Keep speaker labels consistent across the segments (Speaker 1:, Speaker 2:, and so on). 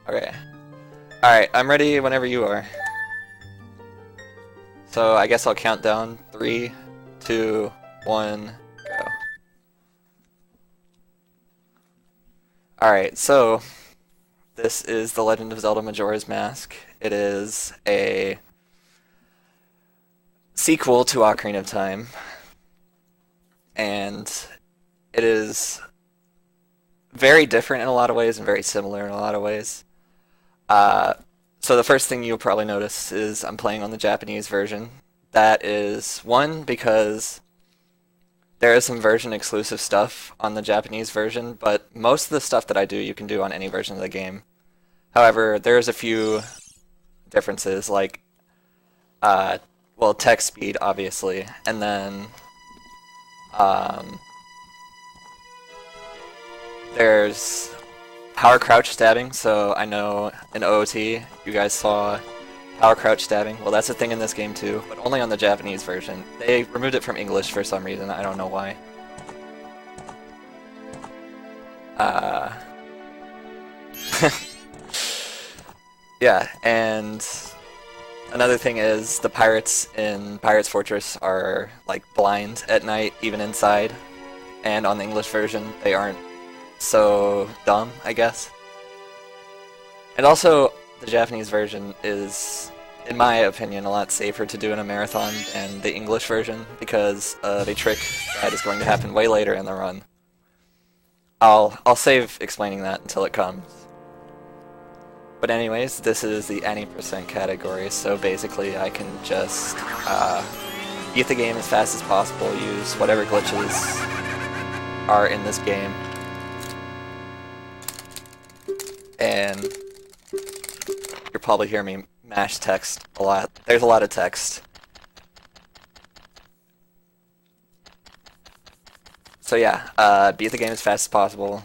Speaker 1: Okay. Alright, I'm ready whenever you are. So I guess I'll count down. 3, 2, 1, go. Alright, so this is The Legend of Zelda Majora's Mask. It is a sequel to Ocarina of Time. And it is very different in a lot of ways and very similar in a lot of ways. So the first thing you'll probably notice is I'm playing on the Japanese version. That is, one, because there is some version exclusive stuff on the Japanese version, but most of the stuff that I do you can do on any version of the game. However, there's a few differences, like, well, text speed, obviously, and then there's power crouch stabbing. So I know in OOT you guys saw power crouch stabbing. Well, that's a thing in this game too, but only on the Japanese version. They removed it from English for some reason. I don't know why. Yeah, and another thing is the pirates in Pirate's Fortress are like blind at night, even inside. And on the English version, they aren't so dumb, I guess. And also, the Japanese version is, in my opinion, a lot safer to do in a marathon than the English version because of a trick that is going to happen way later in the run. I'll save explaining that until it comes. But anyways, this is the any percent category, so basically I can just beat the game as fast as possible, use whatever glitches are in this game, and you'll probably hear me mash text a lot. There's a lot of text. So yeah, beat the game as fast as possible.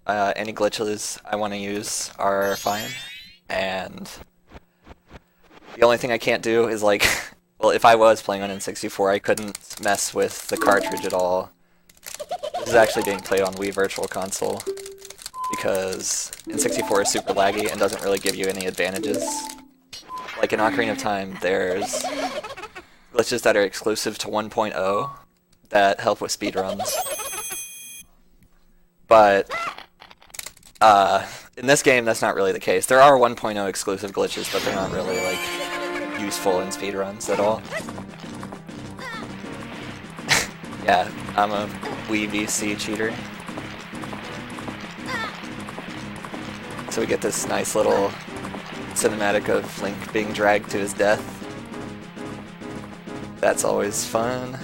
Speaker 1: Any glitches I want to use are fine, and the only thing I can't do is like, well, if I was playing on N64, I couldn't mess with the cartridge at all. This is actually being played on Wii Virtual Console because N64 is super laggy and doesn't really give you any advantages. Like in Ocarina of Time, there's glitches that are exclusive to 1.0 that help with speedruns. But in this game, that's not really the case. There are 1.0 exclusive glitches, but they're not really like useful in speedruns at all. Yeah, I'm a Wii VC cheater. So we get this nice little cinematic of Link being dragged to his death. That's always fun.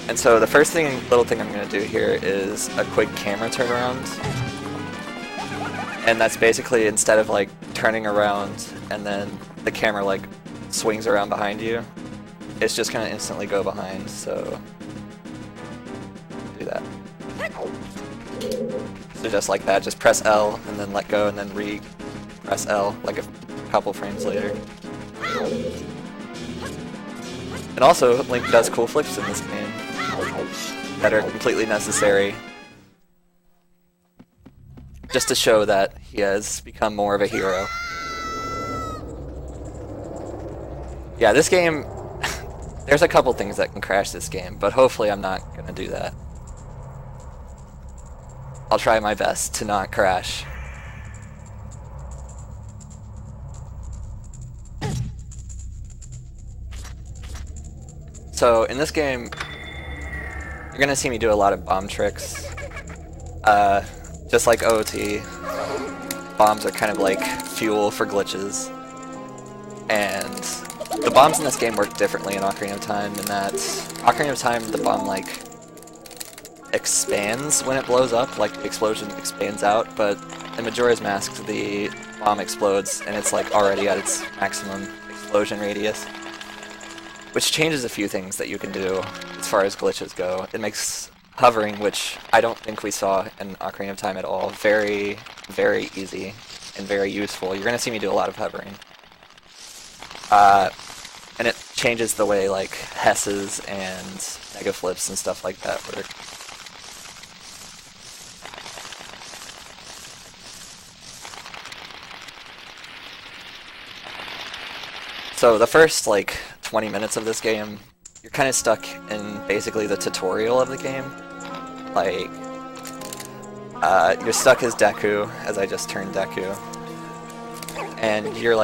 Speaker 1: And so the first little thing I'm going to do here is a quick camera turnaround. And that's basically, instead of like turning around and then the camera like swings around behind you, it's just going to instantly go behind, so do that. So just like that, just press L and then let go and then press L like a couple frames later. And also, Link does cool flips in this game that are completely necessary just to show that he has become more of a hero. Yeah, this game, there's a couple things that can crash this game, but hopefully I'm not gonna do that. I'll try my best to not crash. So in this game, you're gonna see me do a lot of bomb tricks. Just like OOT, bombs are kind of like fuel for glitches. And the bombs in this game work differently in Ocarina of Time in that Ocarina of Time, the bomb like expands when it blows up, like the explosion expands out, but in Majora's Mask the bomb explodes and it's like already at its maximum explosion radius, which changes a few things that you can do as far as glitches go. It makes hovering, which I don't think we saw in Ocarina of Time at all, very, very easy and very useful. You're going to see me do a lot of hovering. And it changes the way like Hesses and Mega Flips and stuff like that work. So the first like 20 minutes of this game, you're kind of stuck in basically the tutorial of the game. Like, you're stuck as Deku, as I just turned Deku, and you're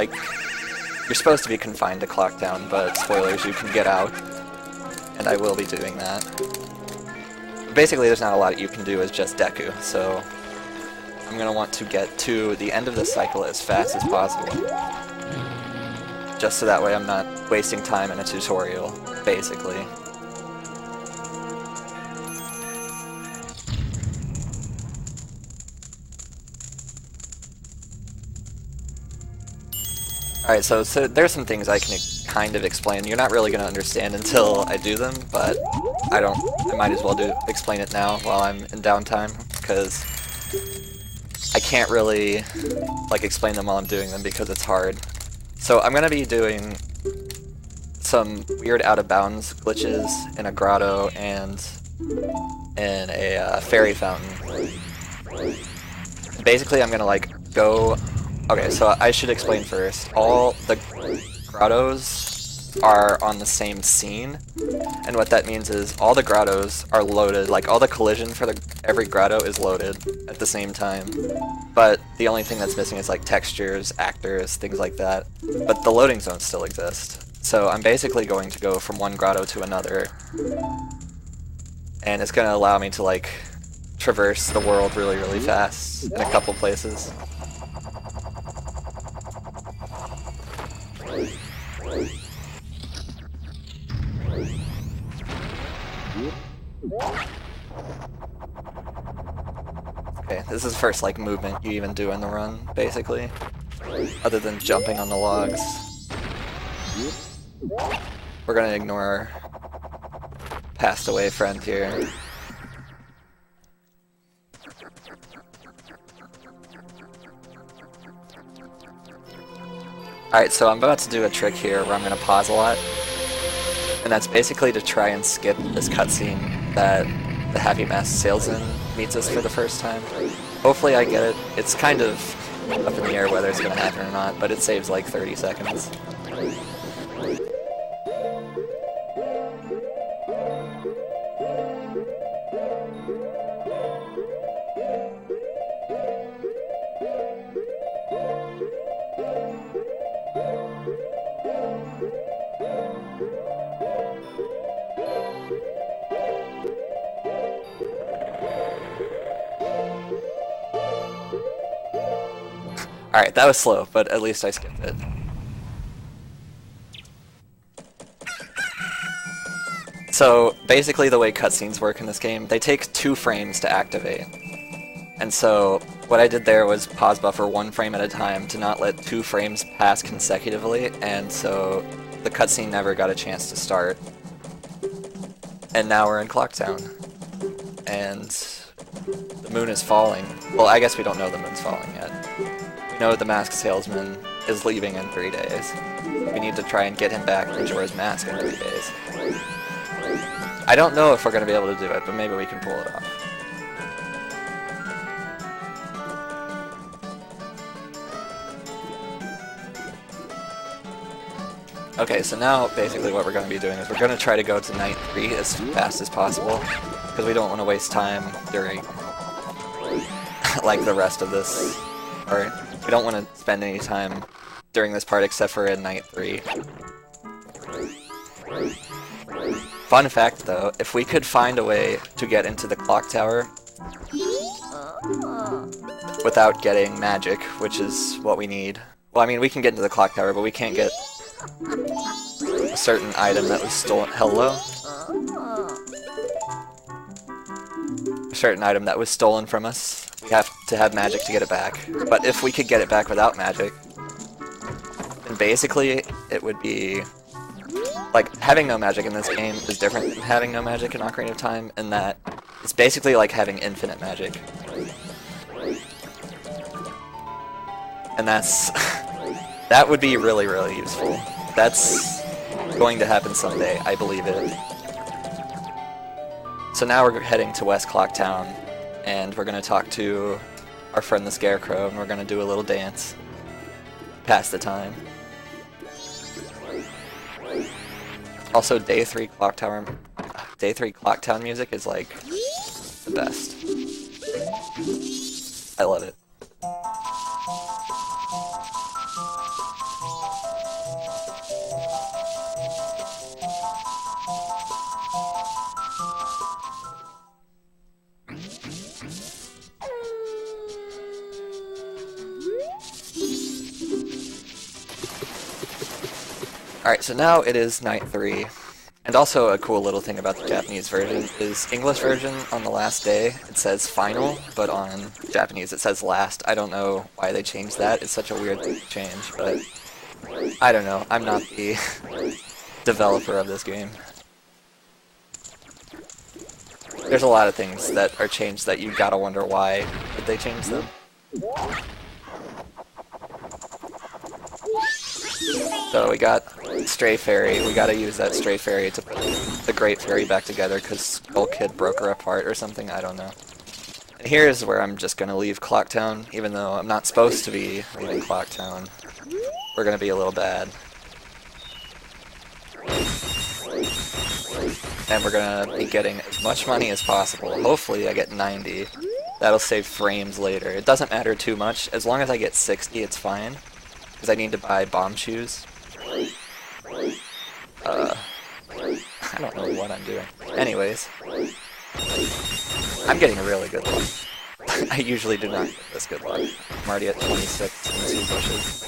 Speaker 1: supposed to be confined to Clock Town, but spoilers, you can get out, and I will be doing that. Basically, there's not a lot you can do as just Deku, so I'm gonna want to get to the end of this cycle as fast as possible. Just so that way I'm not wasting time in a tutorial, basically. Alright, so there's some things I can kind of explain. You're not really going to understand until I do them, but I might as well explain it now while I'm in downtime, because I can't really explain them while I'm doing them because it's hard. So I'm going to be doing some weird out-of-bounds glitches in a grotto and in a fairy fountain. Basically, I'm going to go... Okay, so I should explain first. All the grottos are on the same scene, and what that means is all the grottos are loaded, all the collision for every grotto is loaded at the same time. But the only thing that's missing is textures, actors, things like that. But the loading zones still exist. So I'm basically going to go from one grotto to another, and it's going to allow me to traverse the world really, really fast in a couple places. Okay, this is the first movement you even do in the run, basically, other than jumping on the logs. We're gonna ignore our passed away friend here. Alright, so I'm about to do a trick here where I'm gonna pause a lot, and that's basically to try and skip this cutscene that the Happy Mask salesman meets us for the first time. Hopefully I get it. It's kind of up in the air whether it's gonna happen or not, but it saves 30 seconds. Alright, that was slow, but at least I skipped it. So, basically the way cutscenes work in this game, they take 2 frames to activate. And so, what I did there was pause buffer 1 frame at a time to not let 2 frames pass consecutively, and so the cutscene never got a chance to start. And now we're in Clock Town. And the moon is falling. Well, I guess we don't know the moon's falling yet. We know the mask salesman is leaving in 3 days. We need to try and get him back Majora's mask in 3 days. I don't know if we're going to be able to do it, but maybe we can pull it off. Okay, so now basically what we're going to be doing is we're going to try to go to night 3 as fast as possible, because we don't want to waste time during the rest of this, or we don't want to spend any time during this part except for in night 3. Fun fact though, if we could find a way to get into the clock tower without getting magic, which is what we need. Well, I mean, we can get into the clock tower, but we can't get a certain item that was stolen. Hello? A certain item that was stolen from us. We have to have magic to get it back. But if we could get it back without magic, then basically it would be... having no magic in this game is different than having no magic in Ocarina of Time, in that it's basically like having infinite magic. And that's... that would be really, really useful. That's going to happen someday, I believe it. So now we're heading to West Clock Town, and we're going to talk to our friend the Scarecrow, and we're going to do a little dance. Pass the time. Also, Day 3 Clock Town music is like the best. I love it. Alright, so now it is night 3. And also a cool little thing about the Japanese version is English version on the last day it says final, but on Japanese it says last. I don't know why they changed that. It's such a weird thing to change, but I don't know. I'm not the developer of this game. There's a lot of things that are changed that you gotta wonder why did they change them. So we got Stray Fairy. We gotta use that Stray Fairy to put the Great Fairy back together because Skull Kid broke her apart or something, I don't know. And here's where I'm just gonna leave Clock Town, even though I'm not supposed to be leaving Clock Town. We're gonna be a little bad. And we're gonna be getting as much money as possible. Hopefully I get 90. That'll save frames later. It doesn't matter too much. As long as I get 60, it's fine. Because I need to buy bomb shoes. I don't know what I'm doing. Anyways. I'm getting a really good luck. I usually do not get this good luck. I'm already at 26 in 2 bushes.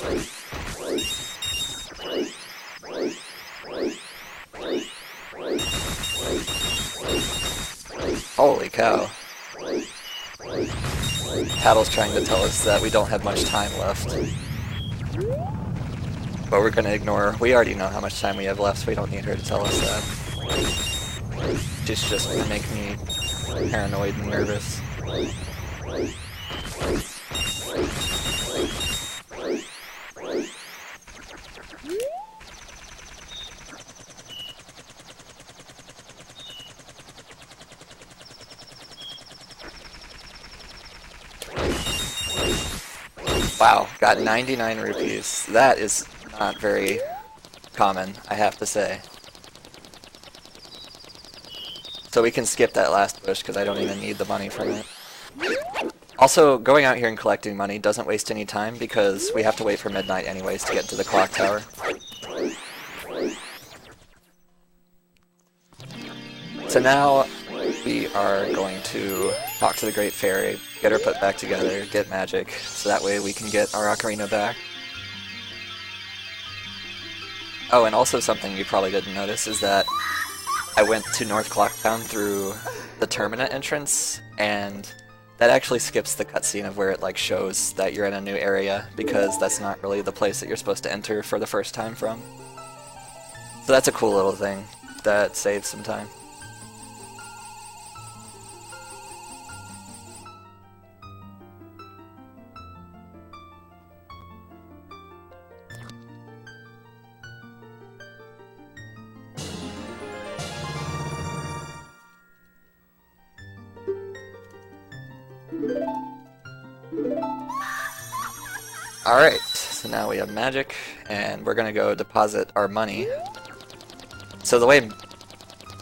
Speaker 1: Holy cow. Paddle's trying to tell us that we don't have much time left. But we're gonna ignore. We already know how much time we have left, so we don't need her to tell us that. She's just gonna make me paranoid and nervous. Wow, got 99 rupees. That is not very common, I have to say. So we can skip that last bush because I don't even need the money from it. Also, going out here and collecting money doesn't waste any time because we have to wait for midnight anyways to get to the clock tower. So now we are going to talk to the Great Fairy, get her put back together, get magic, so that way we can get our ocarina back. Oh, and also something you probably didn't notice is that I went to North Clocktown through the Termina entrance, and that actually skips the cutscene of where it like shows that you're in a new area, because that's not really the place that you're supposed to enter for the first time from. So that's a cool little thing that saves some time. Alright, so now we have magic, and we're gonna go deposit our money. So the way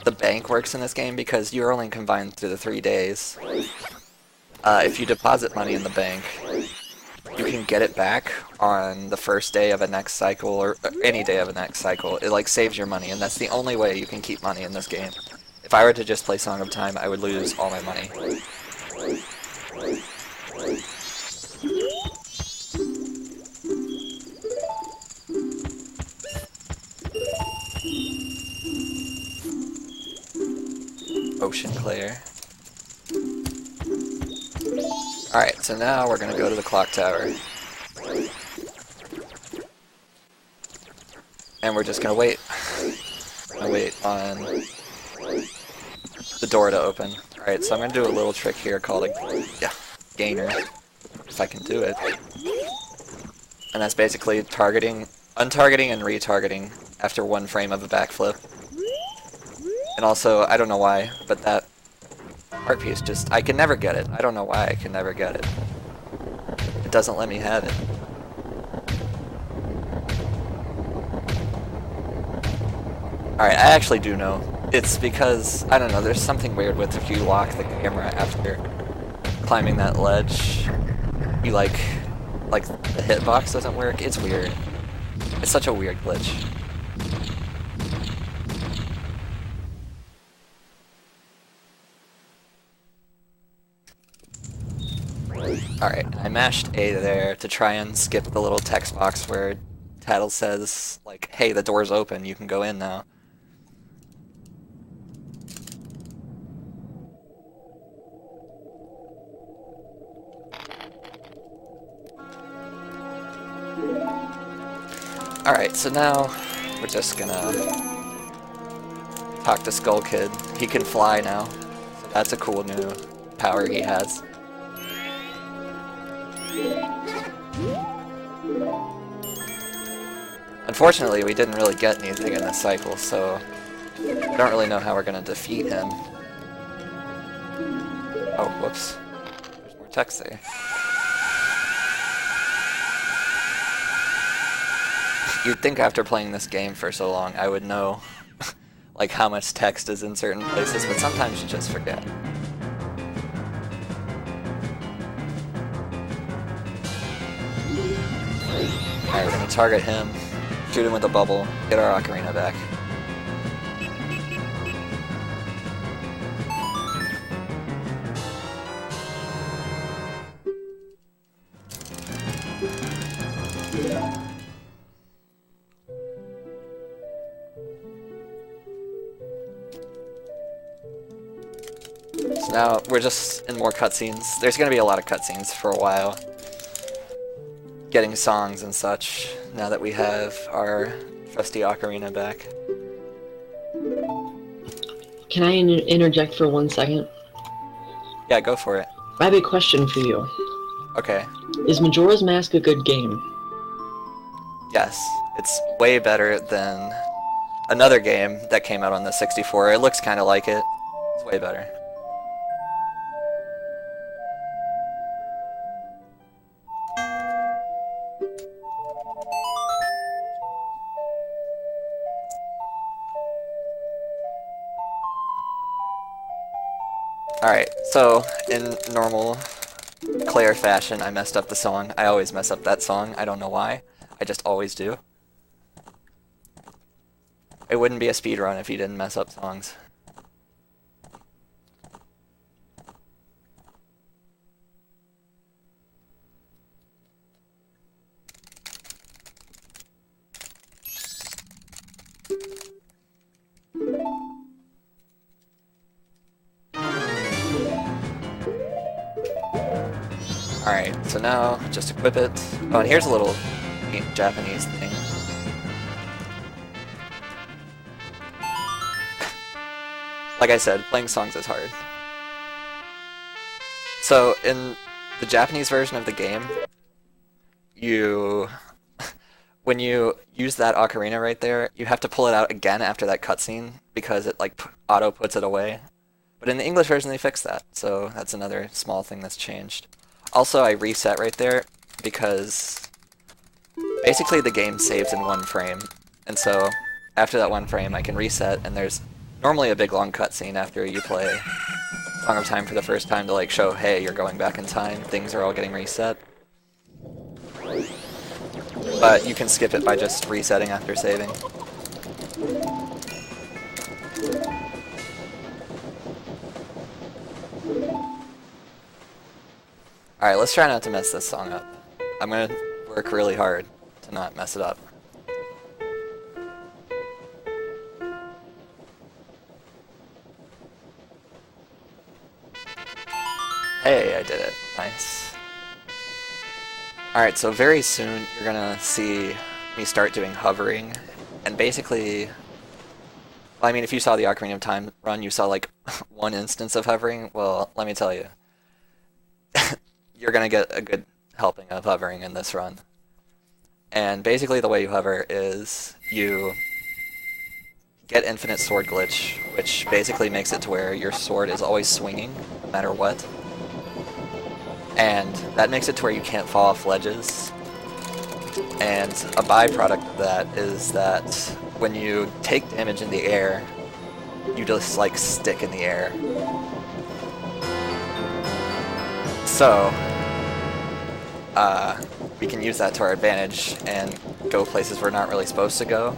Speaker 1: the bank works in this game, because you're only confined through the 3 days, if you deposit money in the bank, you can get it back on the first day of a next cycle, or any day of a next cycle. It like saves your money, and that's the only way you can keep money in this game. If I were to just play Song of Time, I would lose all my money. Ocean Clair. Alright, so now we're gonna go to the clock tower. And we're just gonna wait. Gonna wait on the door to open. Alright, so I'm gonna do a little trick here called a gainer, if I can do it. And that's basically targeting, untargeting and retargeting after 1 frame of a backflip. And also, I don't know why, but that art piece just, I can never get it. I don't know why I can never get it. It doesn't let me have it. Alright, I actually do know. It's because, I don't know, there's something weird with if you lock the camera after climbing that ledge, you like the hitbox doesn't work. It's weird. It's such a weird glitch. Alright, I mashed A there to try and skip the little text box where Tattle says, like, hey, the door's open, you can go in now. Alright, so now we're just gonna talk to Skull Kid. He can fly now, so that's a cool new power he has. Unfortunately, we didn't really get anything in this cycle, so I don't really know how we're gonna defeat him. Oh, whoops. There's more text there. You'd think after playing this game for so long, I would know like how much text is in certain places, but sometimes you just forget. Alright, we're gonna target him, shoot him with a bubble, get our ocarina back. So now we're just in more cutscenes. There's gonna be a lot of cutscenes for a while. Getting songs and such, now that we have our trusty ocarina back.
Speaker 2: Can I interject for 1 second?
Speaker 1: Yeah, go for it.
Speaker 2: I have a question for you.
Speaker 1: Okay.
Speaker 2: Is Majora's Mask a good game?
Speaker 1: Yes, it's way better than another game that came out on the 64. It looks kind of like it. It's way better. Alright, so in normal Claire fashion, I messed up the song. I always mess up that song. I don't know why. I just always do. It wouldn't be a speedrun if you didn't mess up songs. Alright, so now just equip it. Oh, and here's a little neat Japanese thing. Like I said, playing songs is hard. So, in the Japanese version of the game, when you use that ocarina right there, you have to pull it out again after that cutscene, because it like auto puts it away. But in the English version they fixed that, so that's another small thing that's changed. Also, I reset right there because basically the game saves in 1 frame, and so after that 1 frame I can reset, and there's normally a big long cutscene after you play Song of Time for the first time to like show, hey, you're going back in time, things are all getting reset. But you can skip it by just resetting after saving. Alright, let's try not to mess this song up. I'm gonna work really hard to not mess it up. Hey, I did it. Nice. Alright, so very soon you're gonna see me start doing hovering, and basically, well, I mean, if you saw the Ocarina of Time run, you saw like 1 instance of hovering. Well, let me tell you. You're gonna get a good helping of hovering in this run. And basically the way you hover is you get infinite sword glitch, which basically makes it to where your sword is always swinging, no matter what. And that makes it to where you can't fall off ledges. And a byproduct of that is that when you take damage in the air, you just like stick in the air. So, we can use that to our advantage and go places we're not really supposed to go.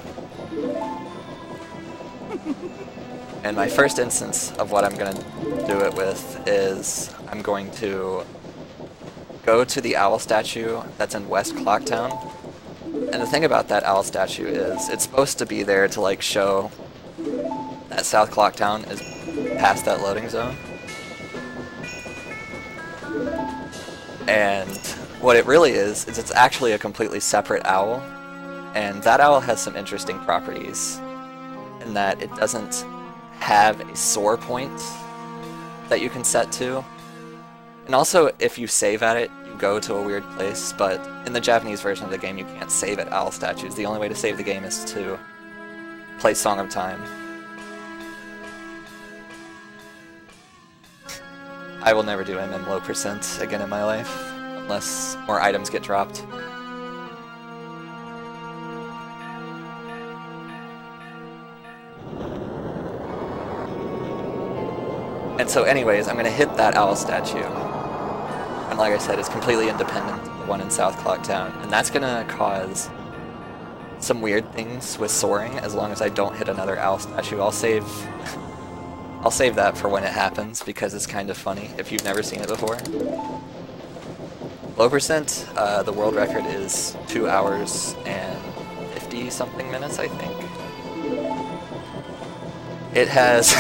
Speaker 1: And my first instance of what I'm going to do it with is I'm going to go to the owl statue that's in West Clocktown. And the thing about that owl statue is it's supposed to be there to like show that South Clocktown is past that loading zone. And what it really is it's actually a completely separate owl. And that owl has some interesting properties in that it doesn't have a soar point that you can set to. And also, if you save at it, you go to a weird place, but in the Japanese version of the game, you can't save at owl statues. The only way to save the game is to play Song of Time. I will never do MM low % again in my life, unless more items get dropped. And so anyways, I'm going to hit that owl statue. And like I said, it's completely independent of the one in South Clocktown. And that's going to cause some weird things with soaring as long as I don't hit another owl statue. I'll save that for when it happens because it's kind of funny if you've never seen it before. Low %, the world record is 2 hours and 50 something minutes, I think. It has...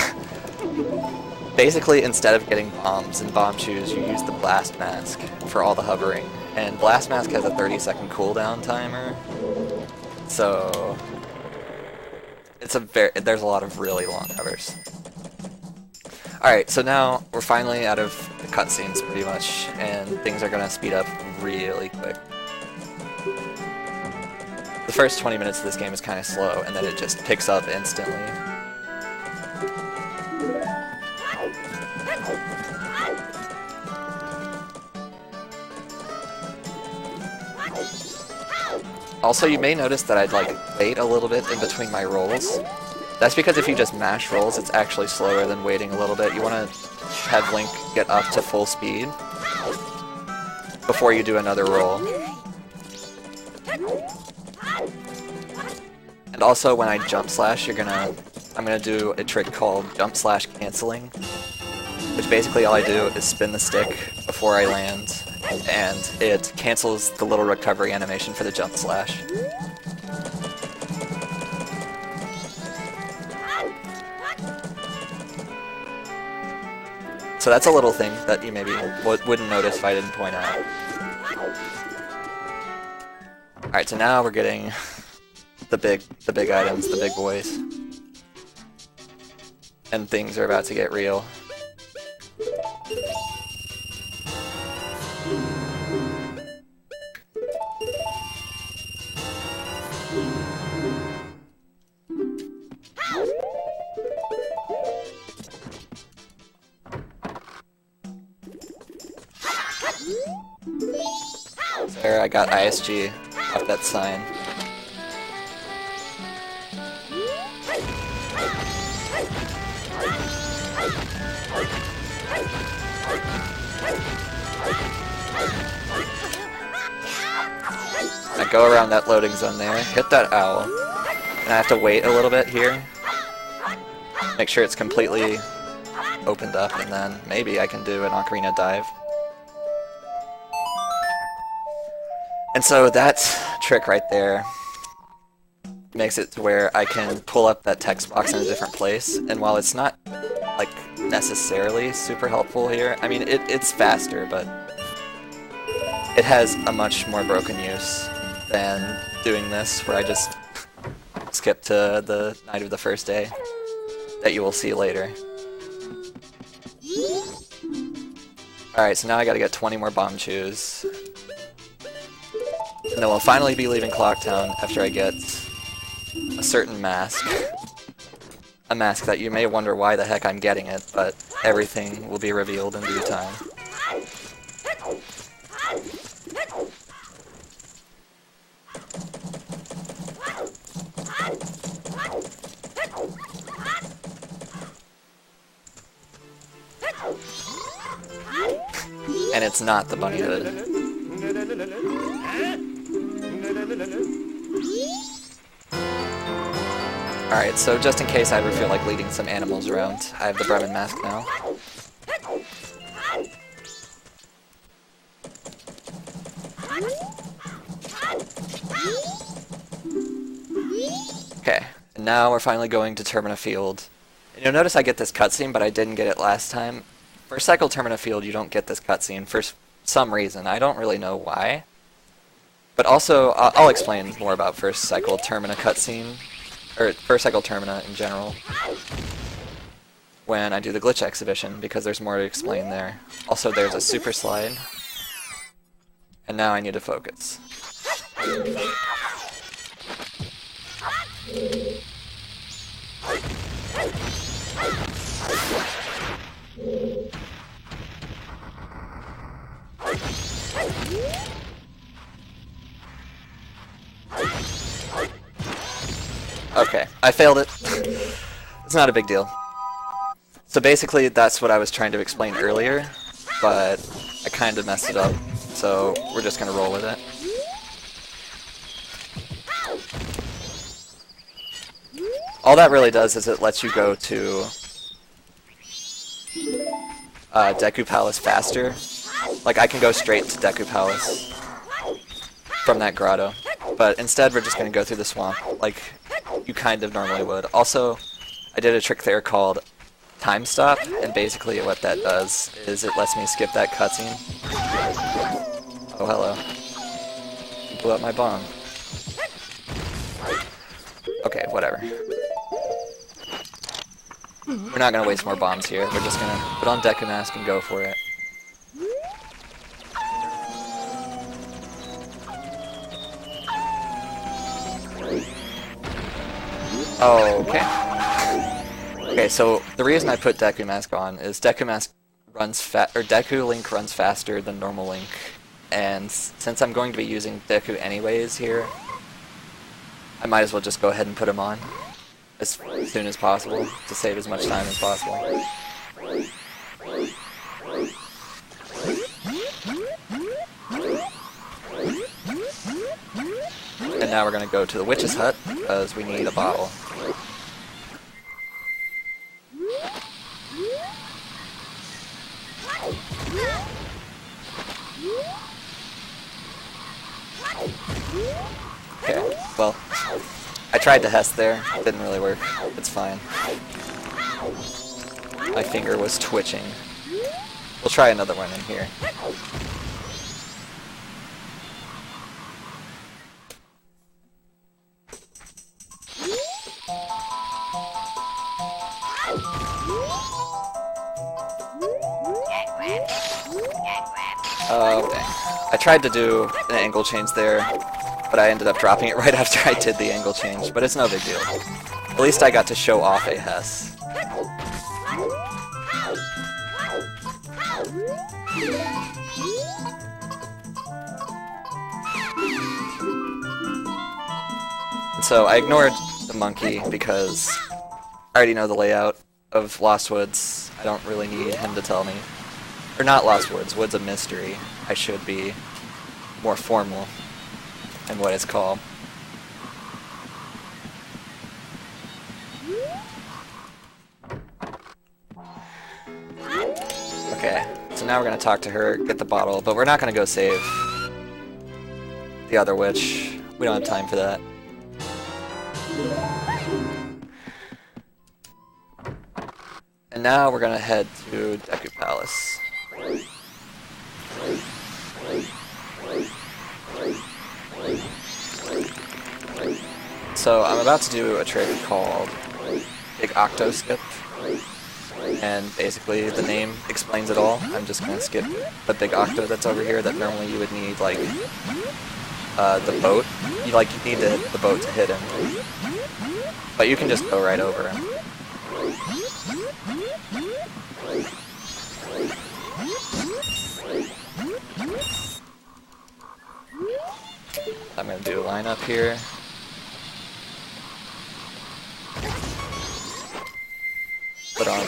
Speaker 1: Basically, instead of getting bombs and bomb shoes, you use the blast mask for all the hovering. And blast mask has a 30-second cooldown timer, so there's a lot of really long hovers. Alright, so now we're finally out of the cutscenes pretty much, and things are gonna speed up really quick. The first 20 minutes of this game is kind of slow, and then it just picks up instantly. Also, you may notice that I'd like wait a little bit in between my rolls. That's because if you just mash rolls, it's actually slower than waiting a little bit. You want to have Link get up to full speed before you do another roll. And also, when I jump slash, I'm gonna do a trick called jump slash canceling, which basically all I do is spin the stick before I land, and it cancels the little recovery animation for the jump slash. So that's a little thing that you maybe wouldn't notice if I didn't point out. Alright, so now we're getting the big items, the big boys. And things are about to get real. There, I got ISG off that sign. I go around that loading zone there, hit that owl, and I have to wait a little bit here. Make sure it's completely opened up, and then maybe I can do an ocarina dive. And so that trick right there makes it to where I can pull up that text box in a different place, and while it's not like necessarily super helpful here, I mean it's faster, but it has a much more broken use than doing this where I just skip to the night of the first day that you will see later. Alright, so now I gotta get 20 more bomb chews. And then we'll finally be leaving Clocktown after I get a certain mask. A mask that you may wonder why the heck I'm getting it, but everything will be revealed in due time. and it's not the bunny hood. Alright, so just in case I ever feel like leading some animals around, I have the Bremen mask now. Okay, and now we're finally going to Termina Field. And you'll notice I get this cutscene, but I didn't get it last time. For Cycle Termina Field, you don't get this cutscene for some reason. I don't really know why. But also, I'll explain more about First Cycle Termina cutscene, or First Cycle Termina in general, when I do the glitch exhibition, because there's more to explain there. Also, there's a super slide. And now I need to focus. Okay, I failed it. It's not a big deal. So basically, that's what I was trying to explain earlier, but I kind of messed it up, so we're just gonna roll with it. All that really does is it lets you go to Deku Palace faster. Like, I can go straight to Deku Palace from that grotto, but instead we're just gonna go through the swamp, like you kind of normally would. Also, I did a trick there called Time Stop, and basically what that does is it lets me skip that cutscene. Oh, hello. You blew up my bomb. Okay, whatever. We're not gonna waste more bombs here. We're just gonna put on Deku Mask and go for it. Okay. Okay, so the reason I put Deku Mask on is Deku Link runs faster than normal Link, and since I'm going to be using Deku anyways here, I might as well just go ahead and put him on as soon as possible to save as much time as possible. And now we're going to go to the witch's hut because we need a bottle. Okay, well, I tried to Hest there, it didn't really work. It's fine. My finger was twitching. We'll try another one in here. Okay. I tried to do an angle change there, but I ended up dropping it right after I did the angle change, but it's no big deal. At least I got to show off a Hess. So I ignored the monkey because I already know the layout of Lost Woods. I don't really need him to tell me. Or not Lost Woods, Woods of Mystery. I should be more formal in what it's called. Okay, so now we're gonna talk to her, get the bottle, but we're not gonna go save the other witch. We don't have time for that. And now we're gonna head to Deku Palace. So I'm about to do a trick called Big Octo Skip, and basically the name explains it all. I'm just gonna skip the Big Octo that's over here that normally you would need, like, the boat. You need to hit the boat to hit him. But you can just go right over him. I'm gonna do a line up here. Put on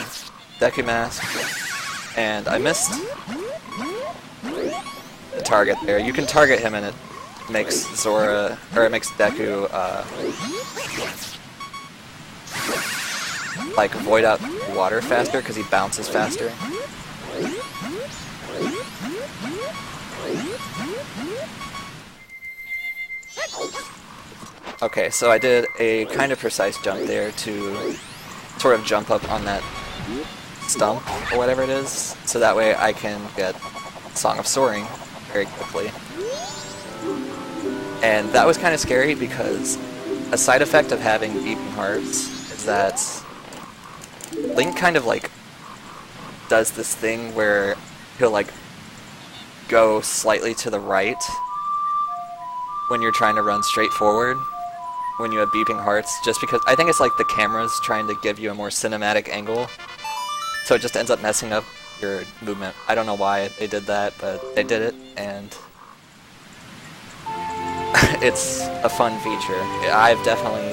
Speaker 1: Deku Mask, and I missed, target there. You can target him and it makes Zora, or it makes Deku, like void out water faster because he bounces faster. Okay, so I did a kind of precise jump there to sort of jump up on that stump, or whatever it is, so that way I can get Song of Soaring very quickly. And that was kind of scary because a side effect of having beeping hearts is that Link kind of like does this thing where he'll like go slightly to the right when you're trying to run straight forward when you have beeping hearts, just because I think it's like the camera's trying to give you a more cinematic angle, so it just ends up messing up your movement. I don't know why they did that, but they did it, and it's a fun feature. I've definitely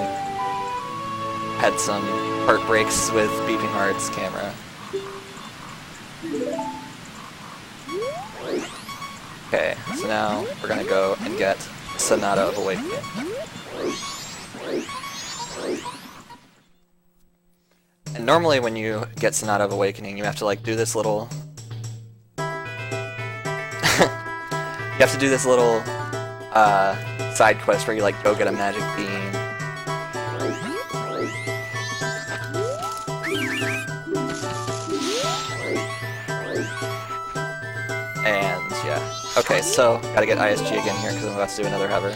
Speaker 1: had some heartbreaks with beeping hearts camera. Okay, so now we're gonna go and get Sonata of Awakening. And normally when you get Sonata of Awakening, you have to like do this little... you have to do this little side quest where you like go get a magic bean. And yeah. Okay, so gotta get ISG again here because I'm about to do another hover.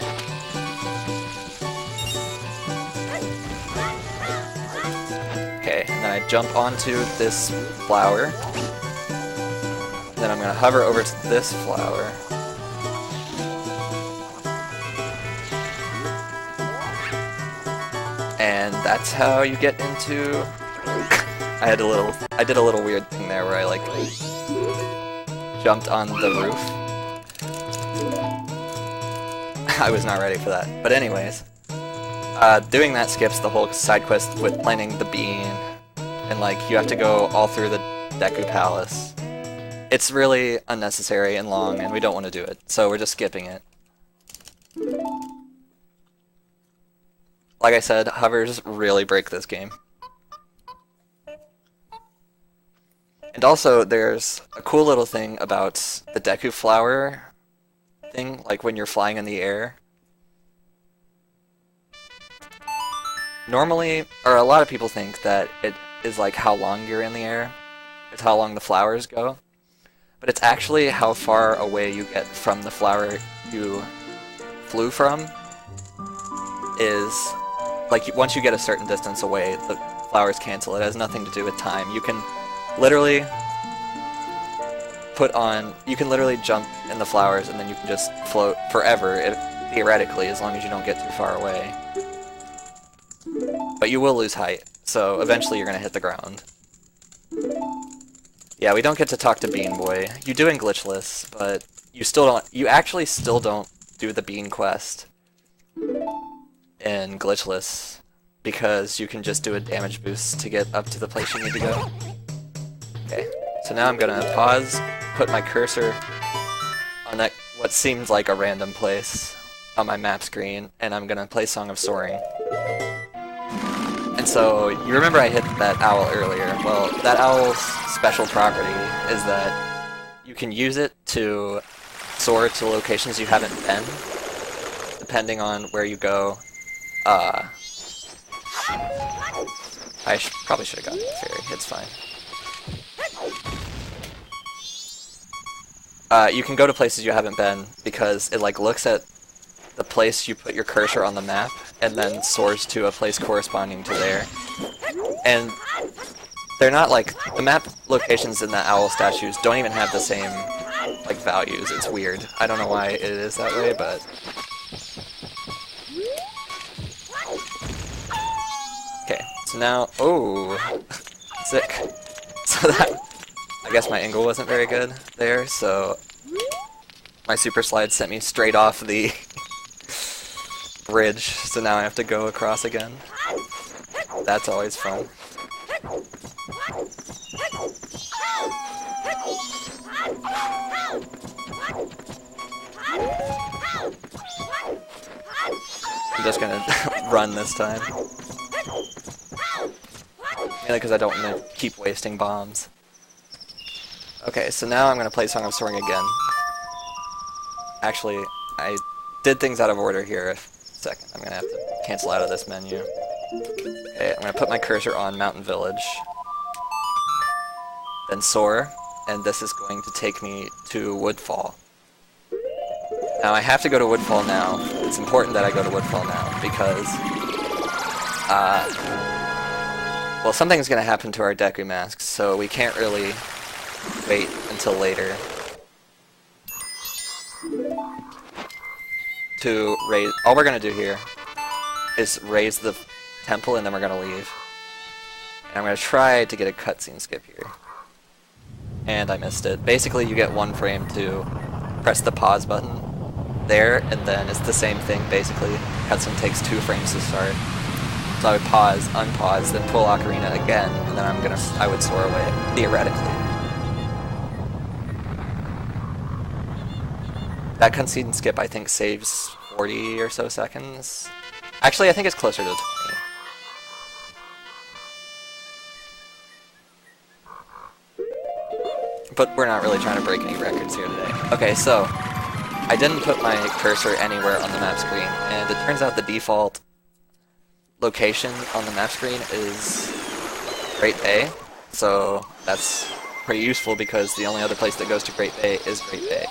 Speaker 1: Okay, and then I jump onto this flower. And then I'm gonna hover over to this flower. And that's how you get into... I did a little weird thing there where I like jumped on the roof. I was not ready for that. But anyways, doing that skips the whole side quest with planting the bean, and like you have to go all through the Deku Palace. It's really unnecessary and long, and we don't want to do it, so we're just skipping it. Like I said, hovers really break this game. And also, there's a cool little thing about the Deku Flower thing, like when you're flying in the air. Normally, or a lot of people think that it is like how long you're in the air. It's how long the flowers go. But it's actually how far away you get from the flower you flew from. Is, like, once you get a certain distance away, the flowers cancel. It has nothing to do with time. You can literally you can literally jump in the flowers and then you can just float forever, theoretically, as long as you don't get too far away. But you will lose height, so eventually you're gonna hit the ground. Yeah, we don't get to talk to Bean Boy. You do in Glitchless, but you actually still don't do the Bean quest in Glitchless, because you can just do a damage boost to get up to the place you need to go. Okay, so now I'm gonna pause, put my cursor on that what seemed like a random place on my map screen, and I'm gonna play Song of Soaring. And so, you remember I hit that owl earlier. Well, that owl's special property is that you can use it to soar to locations you haven't been, depending on where you go. I probably should have gotten the fairy, it's fine. You can go to places you haven't been because it like looks at the place you put your cursor on the map and then soars to a place corresponding to there. And they're not like, the map locations in the owl statues don't even have the same like values. It's weird. I don't know why it is that way, but... Okay, so now, oh, sick. So that, I guess my angle wasn't very good there, so my super slide sent me straight off the bridge, so now I have to go across again. That's always fun. just gonna run this time. Mainly because I don't want to keep wasting bombs. Okay, so now I'm gonna play Song of Soaring again. Actually, I did things out of order here. A second, I'm gonna have to cancel out of this menu. Okay, I'm gonna put my cursor on Mountain Village. Then soar, and this is going to take me to Woodfall. Now I have to go to Woodfall now. It's important that I go to Woodfall now because, well, something's gonna happen to our Deku masks, so we can't really wait until later to raise. All we're gonna do here is raise the temple, and then we're gonna leave. And I'm gonna try to get a cutscene skip here. And I missed it. Basically, you get 1 frame to press the pause button there, and then it's the same thing, basically. Cutscene takes 2 frames to start. So I would pause, unpause, then pull Ocarina again, and then I would soar away, theoretically. That cutscene skip, I think, saves 40 or so seconds. Actually, I think it's closer to 20. But we're not really trying to break any records here today. Okay, so I didn't put my cursor anywhere on the map screen, and it turns out the default location on the map screen is Great Bay, so that's pretty useful because the only other place that goes to Great Bay is Great Bay.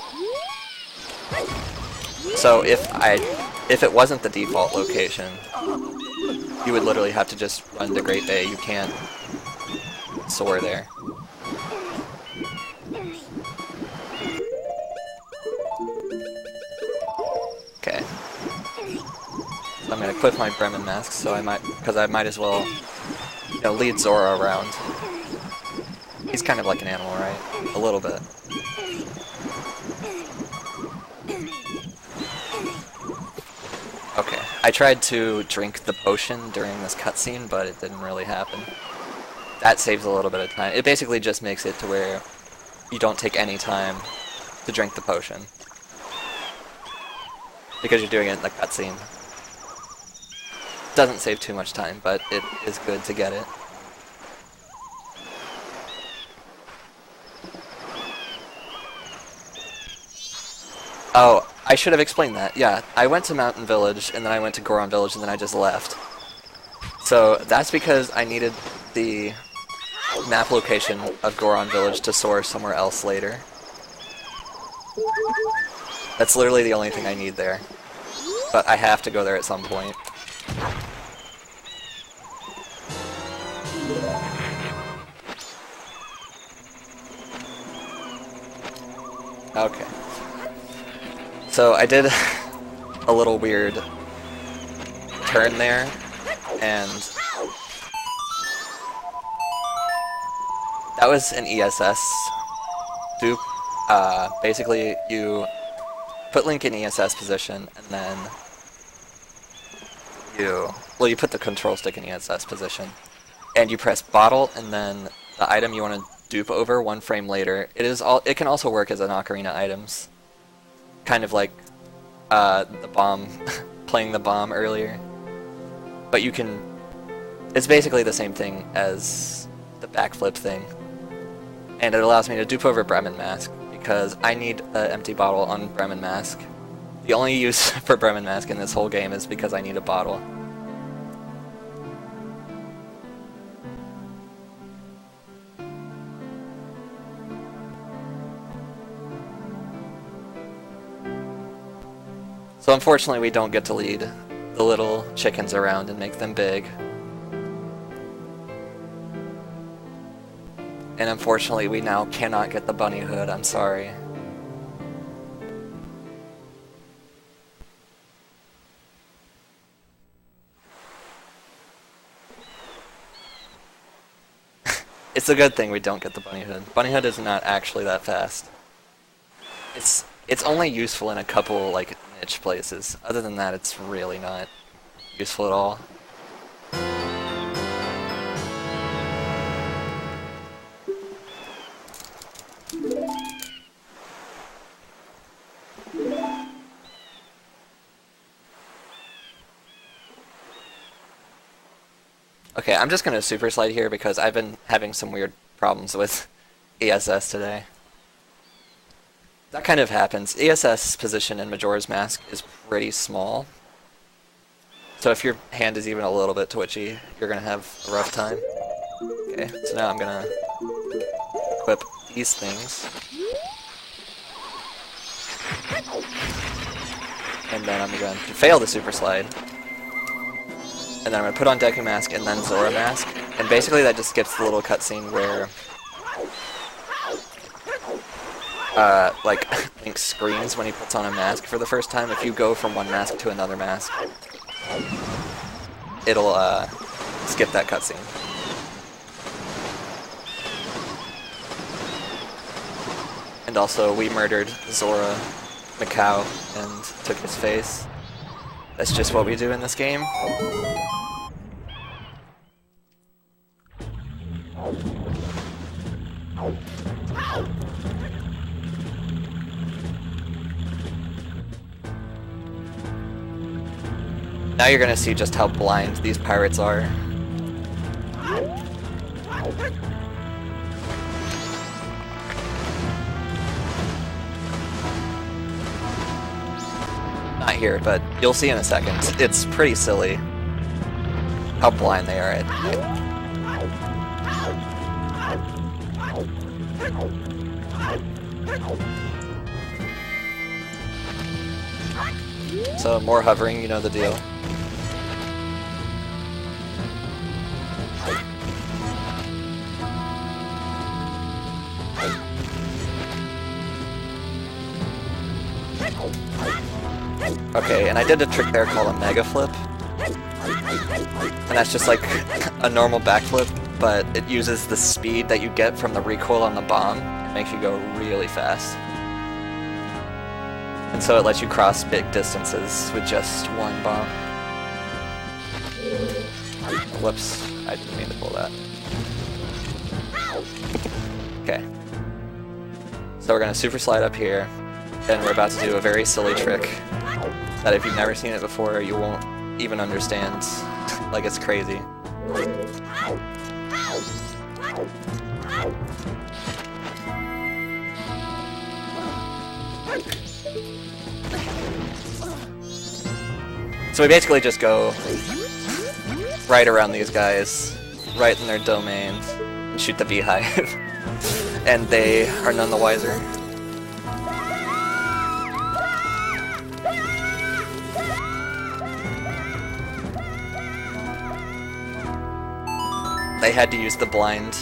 Speaker 1: So if it wasn't the default location, you would literally have to just run to Great Bay. You can't soar there. Okay. So I'm gonna equip my Bremen mask, so I might as well, you know, lead Zora around. He's kind of like an animal, right? A little bit. Okay. I tried to drink the potion during this cutscene, but it didn't really happen. That saves a little bit of time. It basically just makes it to where you don't take any time to drink the potion. Because you're doing it in the cutscene. Doesn't save too much time, but it is good to get it. Oh, I should have explained that. Yeah, I went to Mountain Village, and then I went to Goron Village, and then I just left. So that's because I needed the map location of Goron Village to soar somewhere else later. That's literally the only thing I need there. But I have to go there at some point. Okay. So I did a little weird turn there, and that was an ESS dupe. Basically, you put Link in ESS position, and then you put the control stick in ESS position, and you press bottle, and then the item you want to dupe over 1 frame later. It can also work as an Ocarina items, kind of like the bomb, playing the bomb earlier. But you can. It's basically the same thing as the backflip thing, and it allows me to dupe over Bremen Mask because I need an empty bottle on Bremen Mask. The only use for Bremen Mask in this whole game is because I need a bottle. So unfortunately we don't get to lead the little chickens around and make them big. And unfortunately we now cannot get the bunny hood, I'm sorry. It's a good thing we don't get the bunny hood. Bunny hood is not actually that fast. It's only useful in a couple, like, niche places. Other than that, it's really not useful at all. Okay, I'm just gonna super slide here because I've been having some weird problems with ESS today. That kind of happens. ESS position in Majora's Mask is pretty small. So if your hand is even a little bit twitchy, you're gonna have a rough time. Okay, so now I'm gonna equip these things. And then I'm going to fail the super slide. And then I'm gonna put on Deku Mask and then Zora Mask. And basically that just skips the little cutscene where like Link screams when he puts on a mask for the first time. If you go from one mask to another mask, it'll skip that cutscene. And also, we murdered Zora Macau and took his face. That's just what we do in this game. Now you're gonna see just how blind these pirates are. Not here, but you'll see in a second. It's pretty silly how blind they are at night. So more hovering, you know the deal. Okay, and I did a trick there called a mega flip. And that's just like a normal backflip, but it uses the speed that you get from the recoil on the bomb and makes you go really fast. And so it lets you cross big distances with just one bomb. Whoops, I didn't mean to pull that. Okay. So we're gonna super slide up here, and we're about to do a very silly trick that if you've never seen it before, you won't even understand. Like, it's crazy. So we basically just go right around these guys, right in their domains, and shoot the beehive. And they are none the wiser. They had to use the blind,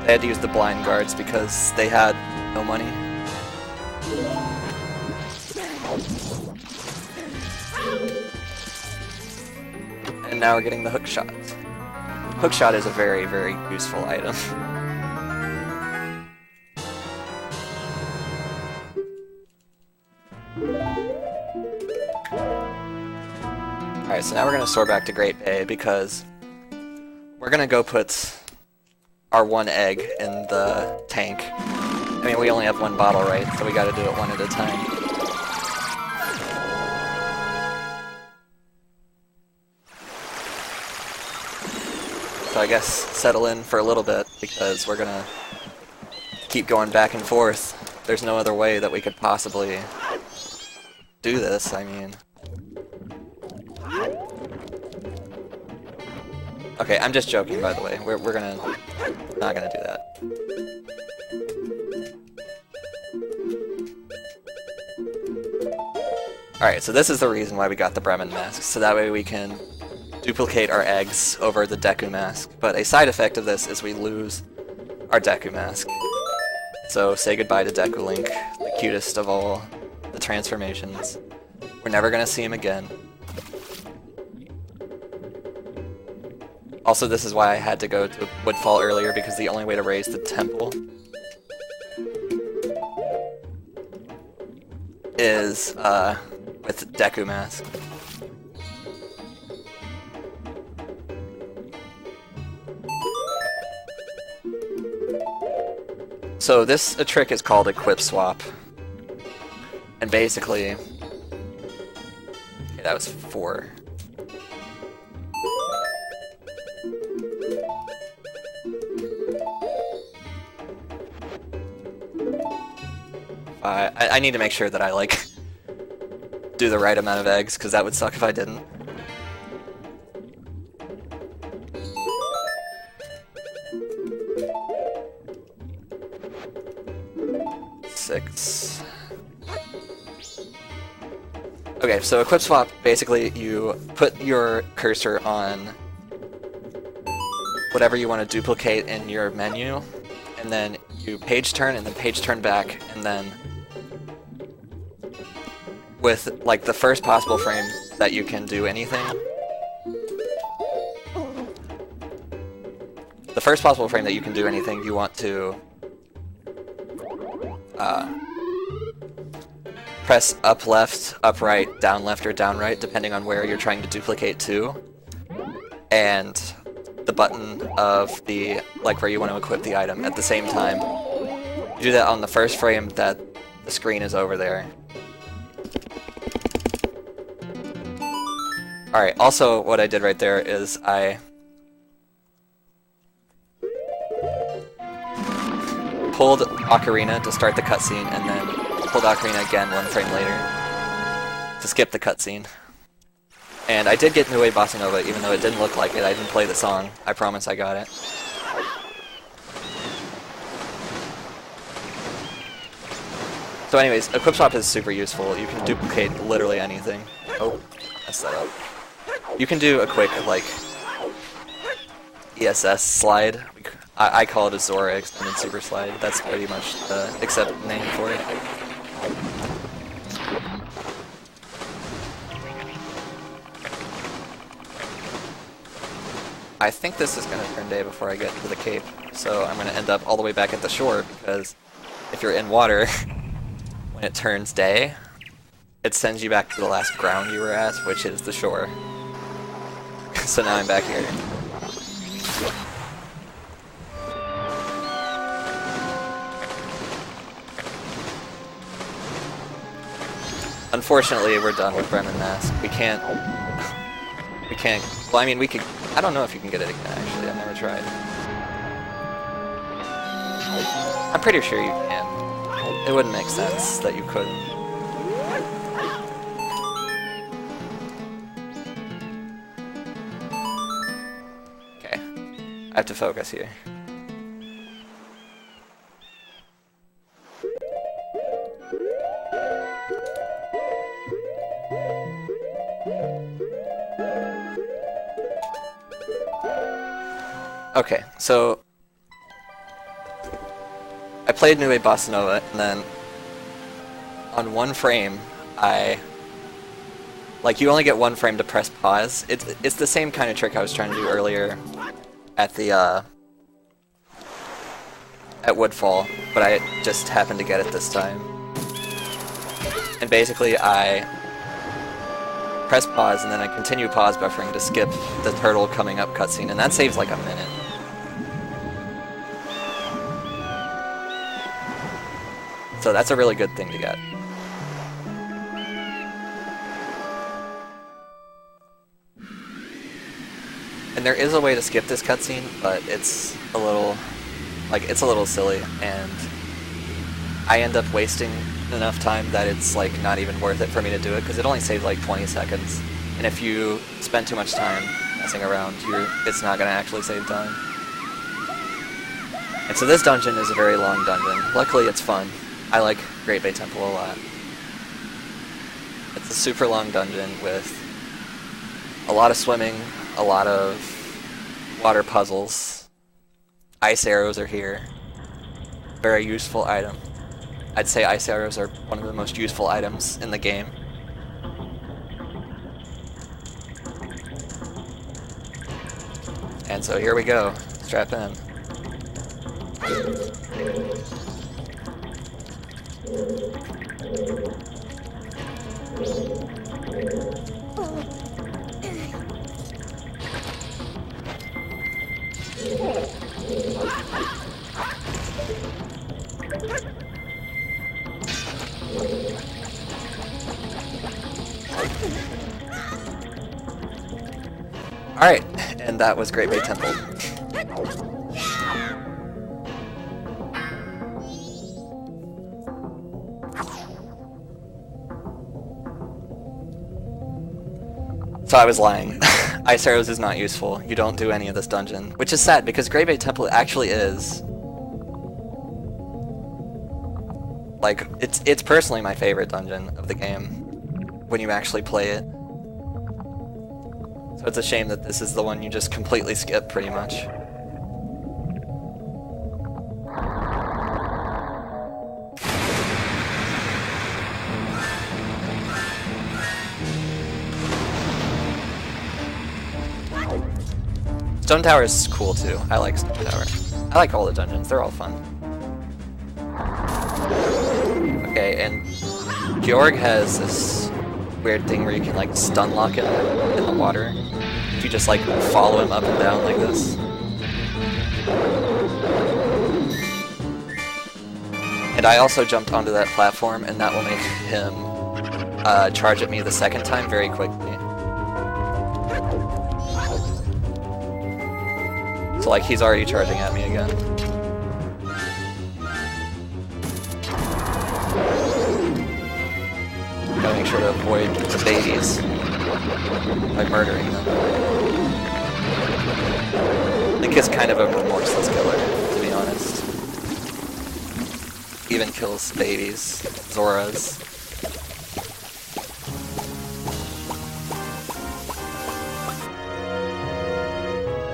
Speaker 1: they had to use the blind guards because they had no money. And now we're getting the hook shot. Hook shot is a very, very useful item. Alright, so now we're gonna soar back to Great Bay because we're gonna go put our one egg in the tank. I mean, we only have one bottle, right? So we gotta do it one at a time. So I guess settle in for a little bit because we're gonna keep going back and forth. There's no other way that we could possibly do this, I mean. Okay, I'm just joking, by the way. We're not gonna do that. Alright, so this is the reason why we got the Bremen mask, so that way we can duplicate our eggs over the Deku mask. But a side effect of this is we lose our Deku mask. So say goodbye to Deku Link, the cutest of all the transformations. We're never gonna see him again. Also, this is why I had to go to Woodfall earlier, because the only way to raise the temple is with Deku Mask. So this trick is called Equip Swap. And basically, that was 4. I need to make sure that I, like, do the right amount of eggs, because that would suck if I didn't. Six. Okay, so equip swap, basically you put your cursor on whatever you want to duplicate in your menu, and then you page turn and then page turn back, and then with like the first possible frame that you can do anything, you want to press up left, up right, down left, or down right, depending on where you're trying to duplicate to, and the button of the, like, where you want to equip the item at the same time. You do that on the first frame that the screen is over there. Alright, also what I did right there is I pulled Ocarina to start the cutscene, and then pulled Ocarina again 1 frame later to skip the cutscene. And I did get Nue Bossa Nova, even though it didn't look like it. I didn't play the song. I promise I got it. So anyways, equip swap is super useful. You can duplicate literally anything. Oh, messed that up. You can do a quick, like, ESS slide. I call it a Zora extended super slide. That's pretty much the accepted name for it. I think this is going to turn day before I get to the cape, so I'm going to end up all the way back at the shore, because if you're in water, when it turns day, it sends you back to the last ground you were at, which is the shore. So now I'm back here. Unfortunately, we're done with Bremen Mask. We can't, well, I mean, we could, I don't know if you can get it again, actually. I've never tried. I'm pretty sure you can. It wouldn't make sense that you couldn't. Okay. I have to focus here. Okay, so I played Nue Bossa Nova, and then on 1 frame, you only get 1 frame to press pause. It's the same kind of trick I was trying to do earlier at the at Woodfall, but I just happened to get it this time. And basically, I press pause, and then I continue pause buffering to skip the turtle coming up cutscene, and that saves like a minute. So that's a really good thing to get. And there is a way to skip this cutscene, but it's a little silly, and I end up wasting enough time that it's like not even worth it for me to do it, because it only saves like 20 seconds. And if you spend too much time messing around, it's not going to actually save time. And so this dungeon is a very long dungeon. Luckily it's fun. I like Great Bay Temple a lot. It's a super long dungeon with a lot of swimming, a lot of water puzzles. Ice arrows are here. Very useful item. I'd say ice arrows are one of the most useful items in the game. And so here we go. Strap in. Alright, and that was Great Bay Temple. So I was lying. Ice Arrows is not useful. You don't do any of this dungeon. Which is sad, because Great Bay Temple actually is... like, it's personally my favorite dungeon of the game, when you actually play it. So it's a shame that this is the one you just completely skip, pretty much. Stone Tower is cool too. I like Stone Tower. I like all the dungeons, they're all fun. Okay, and Georg has this weird thing where you can like stun lock him in the water. If you just like follow him up and down like this. And I also jumped onto that platform, and that will make him charge at me the second time very quickly. So like he's already charging at me again. Gotta make sure to avoid the babies by murdering them. Link is kind of a remorseless killer, to be honest. Even kills babies, Zoras.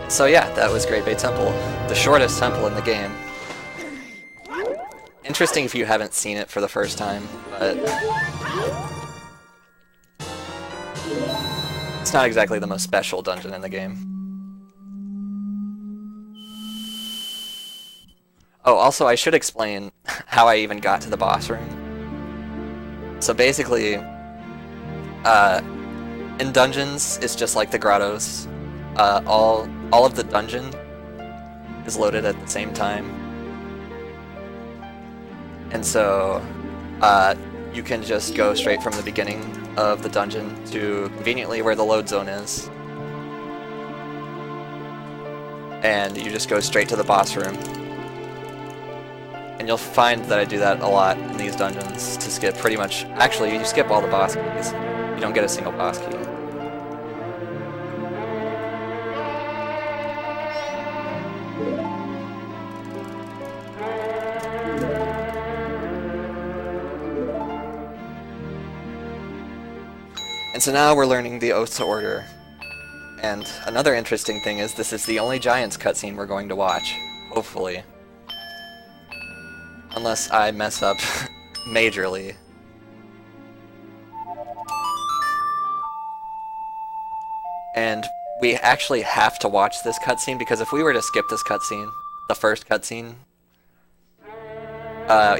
Speaker 1: So yeah, that was Great Bay Temple. The shortest temple in the game. Interesting if you haven't seen it for the first time, but... it's not exactly the most special dungeon in the game. Oh, also I should explain how I even got to the boss room. So basically, in dungeons, it's just like the grottos. All of the dungeon is loaded at the same time. And so, you can just go straight from the beginning of the dungeon to conveniently where the load zone is. And you just go straight to the boss room. And you'll find that I do that a lot in these dungeons to skip pretty much... actually, you skip all the boss keys. You don't get a single boss key. And so now we're learning the Oath to Order. And another interesting thing is this is the only Giants cutscene we're going to watch. Hopefully. Unless I mess up majorly. And we actually have to watch this cutscene, because if we were to skip this cutscene, the first cutscene,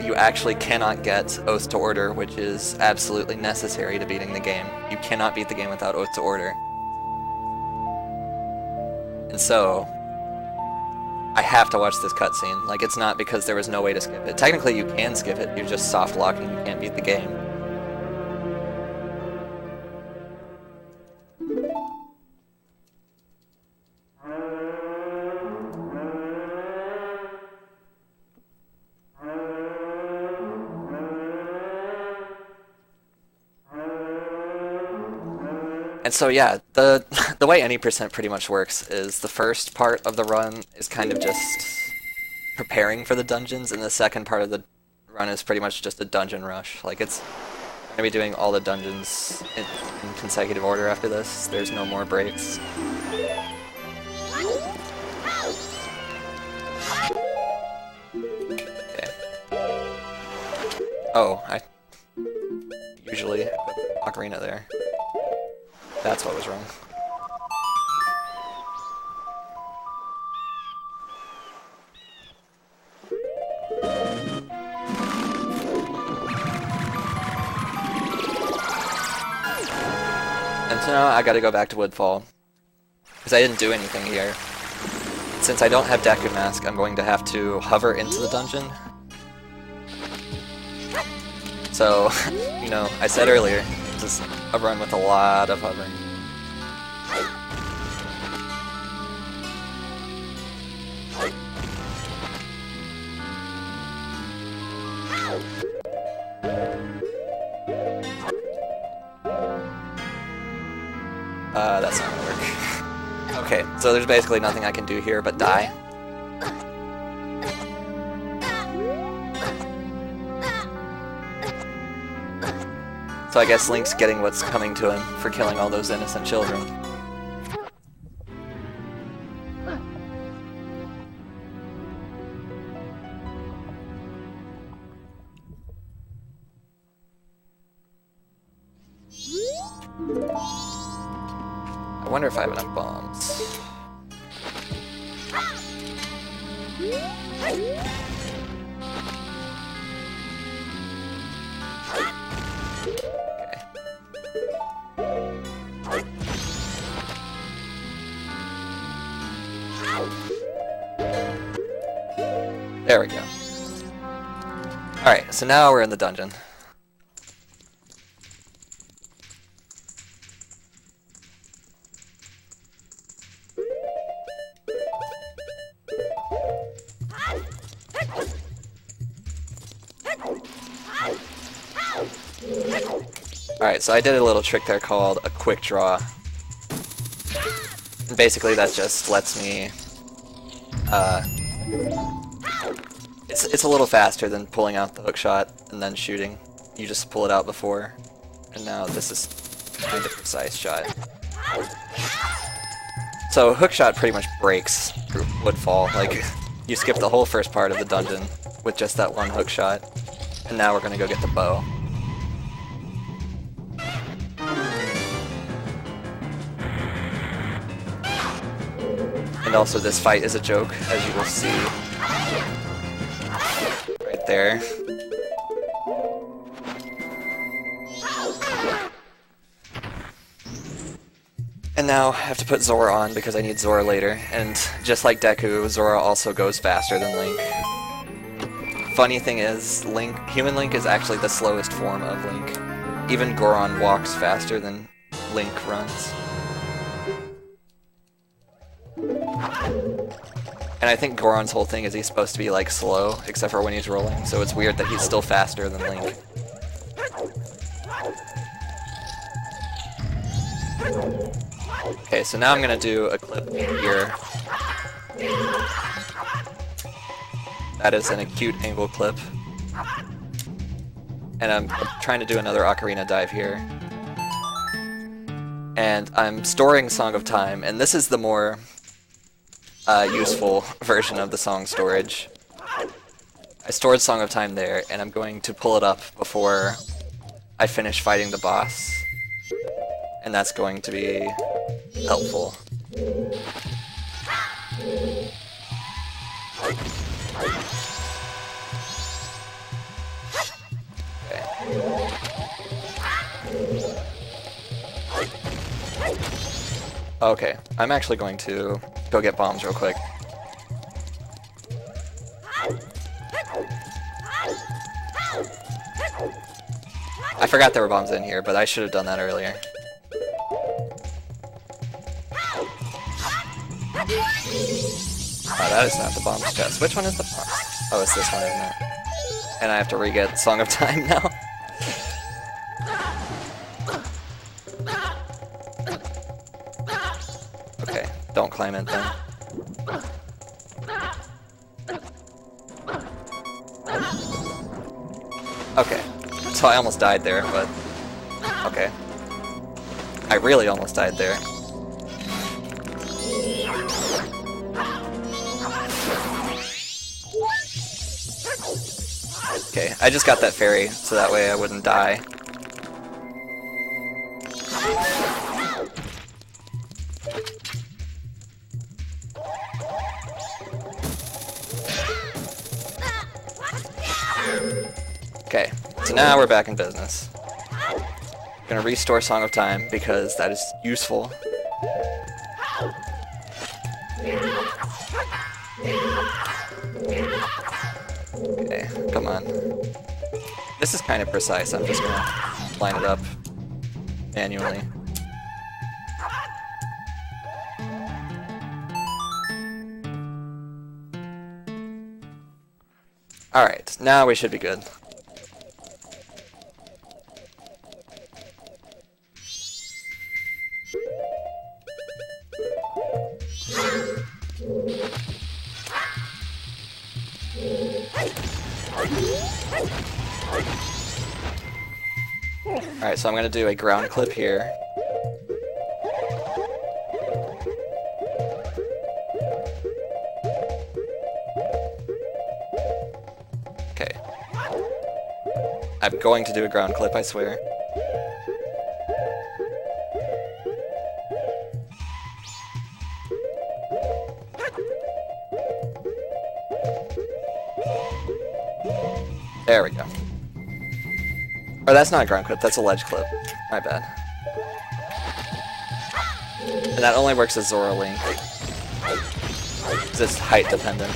Speaker 1: you actually cannot get Oath to Order, which is absolutely necessary to beating the game. You cannot beat the game without Oath to Order. And so, I have to watch this cutscene. Like, it's not because there was no way to skip it. Technically, you can skip it, you're just soft locking, you can't beat the game. And so yeah, the way any percent pretty much works is the first part of the run is kind of just preparing for the dungeons, and the second part of the run is pretty much just a dungeon rush. Like, it's going to be doing all the dungeons in consecutive order after this. There's no more breaks. Okay. Oh, I usually put Ocarina there. That's what was wrong. And so now I gotta go back to Woodfall, because I didn't do anything here. Since I don't have Deku Mask, I'm going to have to hover into the dungeon. So, you know, I said earlier, this is a run with a lot of hovering. That's not gonna work. Okay, so there's basically nothing I can do here but die. So I guess Link's getting what's coming to him for killing all those innocent children. I wonder if I have enough bombs. There we go. Alright, so now we're in the dungeon. Alright, so I did a little trick there called a quick draw. And basically that just lets me it's a little faster than pulling out the hook shot and then shooting. You just pull it out before. And now this is kind of a precise shot. So hook shot pretty much breaks Woodfall. Like, you skip the whole first part of the dungeon with just that one hook shot. And now we're gonna go get the bow. And also this fight is a joke, as you will see. Right there. And now I have to put Zora on because I need Zora later, and just like Deku, Zora also goes faster than Link. Funny thing is, Human Link is actually the slowest form of Link. Even Goron walks faster than Link runs. And I think Goron's whole thing is he's supposed to be like slow, except for when he's rolling, so it's weird that he's still faster than Link. Okay, so now I'm gonna do a clip here. That is an acute angle clip. And I'm trying to do another Ocarina dive here. And I'm storing Song of Time, and this is the more useful version of the song storage. I stored Song of Time there, and I'm going to pull it up before I finish fighting the boss. And that's going to be helpful. Okay, I'm actually going to go get bombs real quick. I forgot there were bombs in here, but I should have done that earlier. Oh, that is not the bombs chest. Which one is the bombs? Oh, it's this one, isn't it? And I have to re-get Song of Time now. Okay, don't climb it then. Okay, so I almost died there, but... okay. I really almost died there. Okay, I just got that fairy, so that way I wouldn't die. Okay, so now we're back in business. Gonna restore Song of Time, because that is useful. Okay, come on. This is kind of precise, I'm just gonna line it up manually. Alright, now we should be good. Alright, so I'm gonna do a ground clip here. Okay. I'm going to do a ground clip, I swear. There we go. Oh, that's not a ground clip, that's a ledge clip. My bad. And that only works as Zora Link. Because it's height dependent.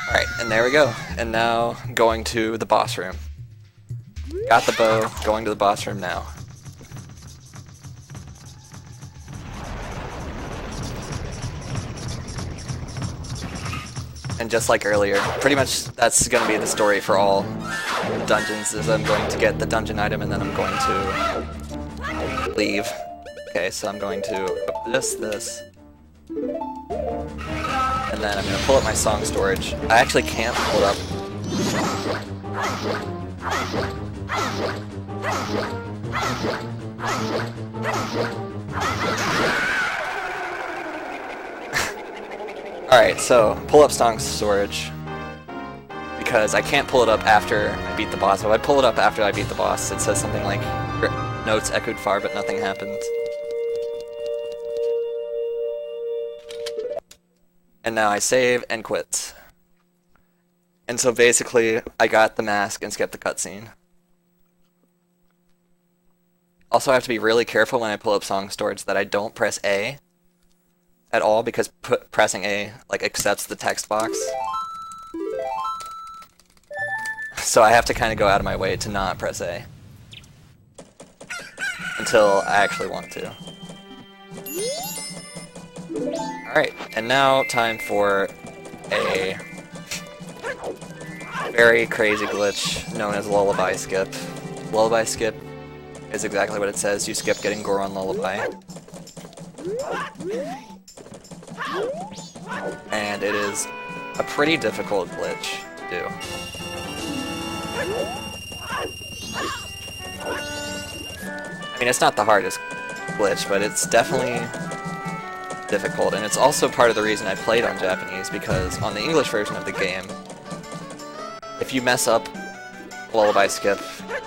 Speaker 1: Alright, and there we go. And now going to the boss room. Got the bow, going to the boss room now. And just like earlier, pretty much that's going to be the story for all dungeons, is I'm going to get the dungeon item and then I'm going to leave. Okay, so I'm going to equip this, and then I'm going to pull up my song storage. I actually can't pull it up. Alright, so pull up song storage, because I can't pull it up after I beat the boss. If I pull it up after I beat the boss, it says something like, notes echoed far but nothing happened. And now I save and quit. And so basically, I got the mask and skipped the cutscene. Also, I have to be really careful when I pull up song storage that I don't press A at all, because pressing A like accepts the text box. So I have to kind of go out of my way to not press A until I actually want to. Alright, and now time for a very crazy glitch known as Lullaby Skip. Lullaby Skip is exactly what it says. You skip getting Goron Lullaby. And it is a pretty difficult glitch to do. I mean, it's not the hardest glitch, but it's definitely difficult, and it's also part of the reason I played on Japanese, because on the English version of the game, if you mess up Lullaby Skip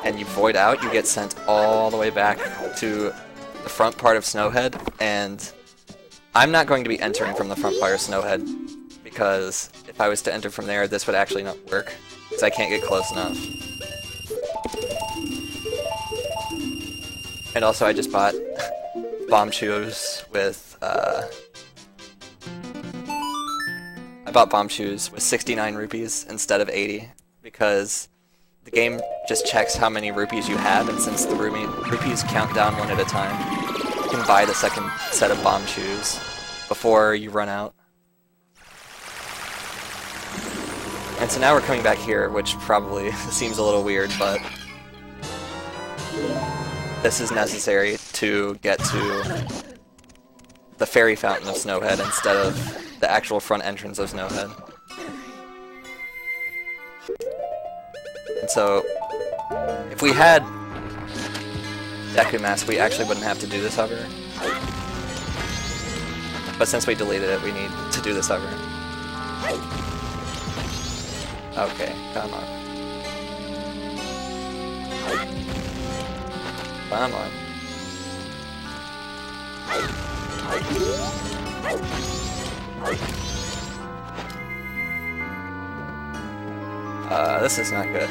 Speaker 1: and you void out, you get sent all the way back to the front part of Snowhead, and I'm not going to be entering from the front part of Snowhead, because if I was to enter from there, this would actually not work, because I can't get close enough. And also I just bought bomb shoes with, I bought bomb shoes with 69 rupees instead of 80, because the game just checks how many rupees you have, and since the rupees count down one at a time, you can buy the second set of bomb shoes before you run out. And so now we're coming back here, which probably seems a little weird, but this is necessary to get to the fairy fountain of Snowhead instead of the actual front entrance of Snowhead. And so, if we had Deku Mask, we actually wouldn't have to do this hover. But since we deleted it, we need to do this hover. Okay, come on. Come on. This is not good.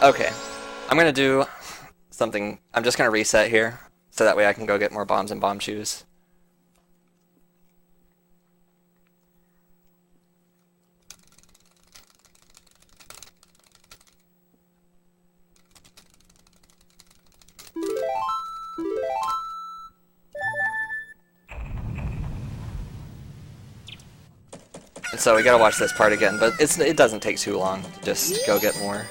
Speaker 1: Okay, I'm gonna do something. I'm just gonna reset here, so that way I can go get more bombs and bomb shoes. And so we gotta watch this part again, but it doesn't take too long to just go get more.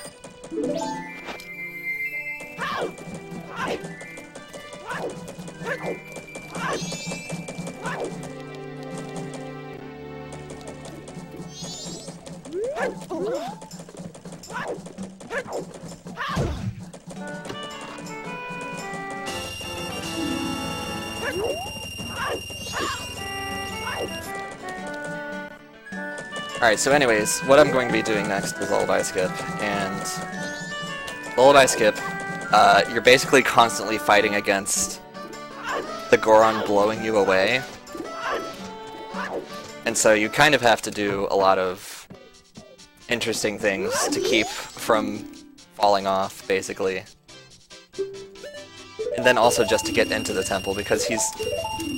Speaker 1: Alright, so anyways, what I'm going to be doing next is Lullaby Skip, and Lullaby Skip, you're basically constantly fighting against the Goron blowing you away, and so you kind of have to do a lot of interesting things to keep from falling off, basically. And then also just to get into the temple, because he's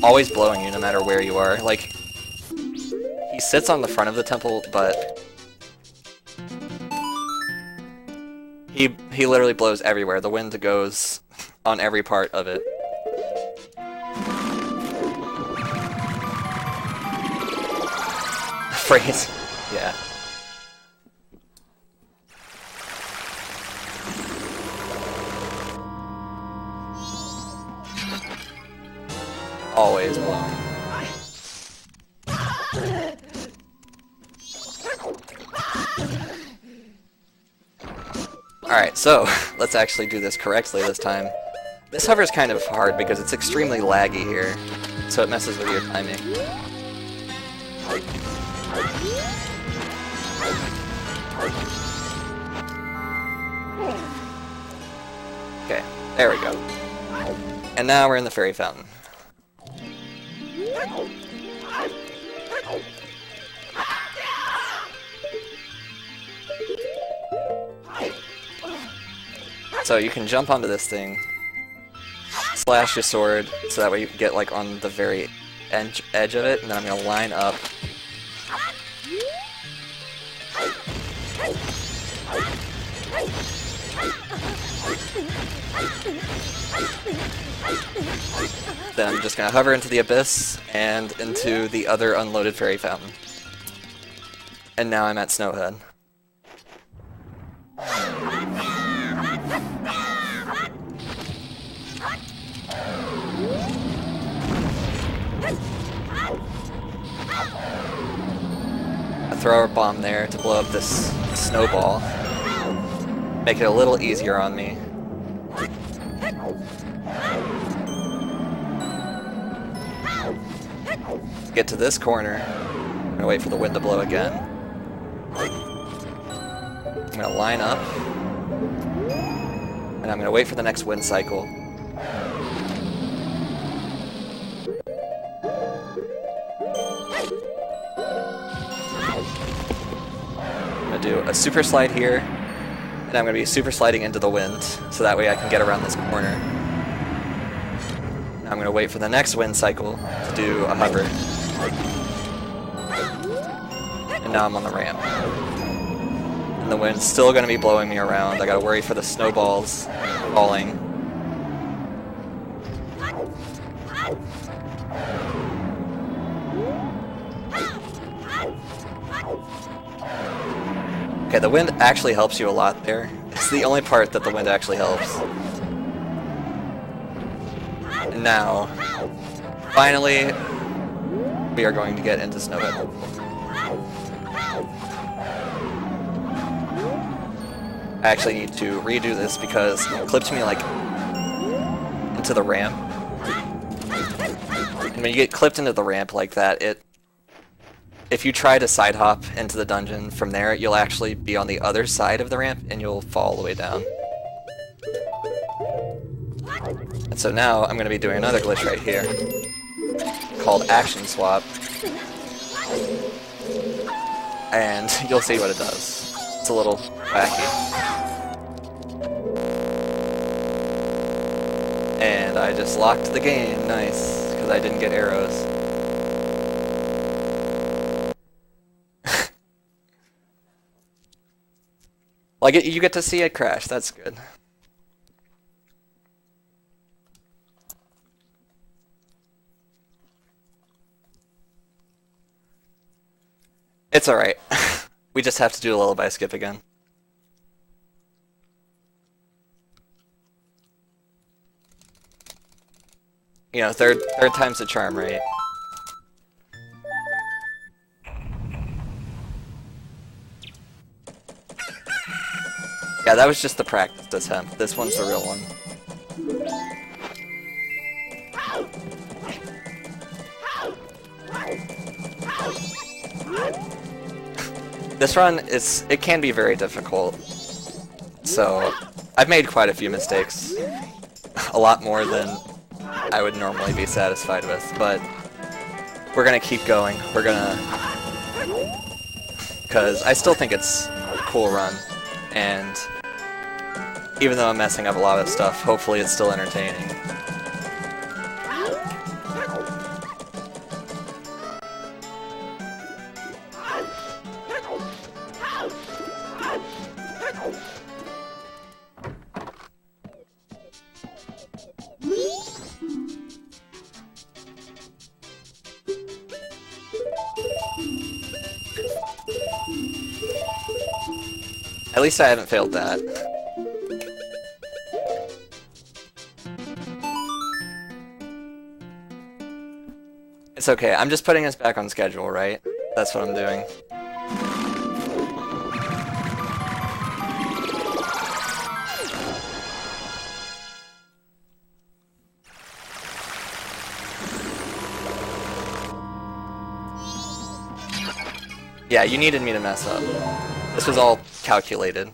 Speaker 1: always blowing you no matter where you are. Like, he sits on the front of the temple, but he literally blows everywhere. The wind goes on every part of it. Phrase. Yeah. Always blowing. Alright, so let's actually do this correctly this time. This hover is kind of hard because it's extremely laggy here, so it messes with your timing. Okay, there we go. And now we're in the fairy fountain. So you can jump onto this thing, slash your sword, so that way you can get like on the very edge of it, and then I'm gonna line up. Then I'm just gonna hover into the abyss and into the other unloaded fairy fountain. And now I'm at Snowhead. I throw a bomb there to blow up this snowball. Make it a little easier on me. Get to this corner. I'm gonna wait for the wind to blow again. I'm gonna line up. And I'm gonna wait for the next wind cycle. I'm gonna do a super slide here, and I'm gonna be super sliding into the wind, so that way I can get around this corner. Now I'm gonna wait for the next wind cycle to do a hover. And now I'm on the ramp. And the wind's still gonna be blowing me around. I gotta worry for the snowballs falling. Okay, the wind actually helps you a lot there. It's the only part that the wind actually helps. And now, finally, we are going to get into Snowhead. I actually need to redo this because it clipped me like into the ramp. And when you get clipped into the ramp like that, if you try to side hop into the dungeon from there, you'll actually be on the other side of the ramp and you'll fall all the way down. And so now I'm going to be doing another glitch right here called Action Swap. And you'll see what it does. It's a little wacky. And I just locked the game, nice, because I didn't get arrows. Like, you get to see it crash, that's good. It's alright. We just have to do a lullaby skip again. You know, third time's the charm, right? Yeah, that was just the practice attempt. This one's the real one. This run it can be very difficult. So I've made quite a few mistakes. A lot more than I would normally be satisfied with, but we're gonna keep going. We're gonna... because I still think it's a cool run, and even though I'm messing up a lot of stuff, hopefully it's still entertaining. At least I haven't failed that. It's okay, I'm just putting us back on schedule, right? That's what I'm doing. Yeah, you needed me to mess up. This was all calculated.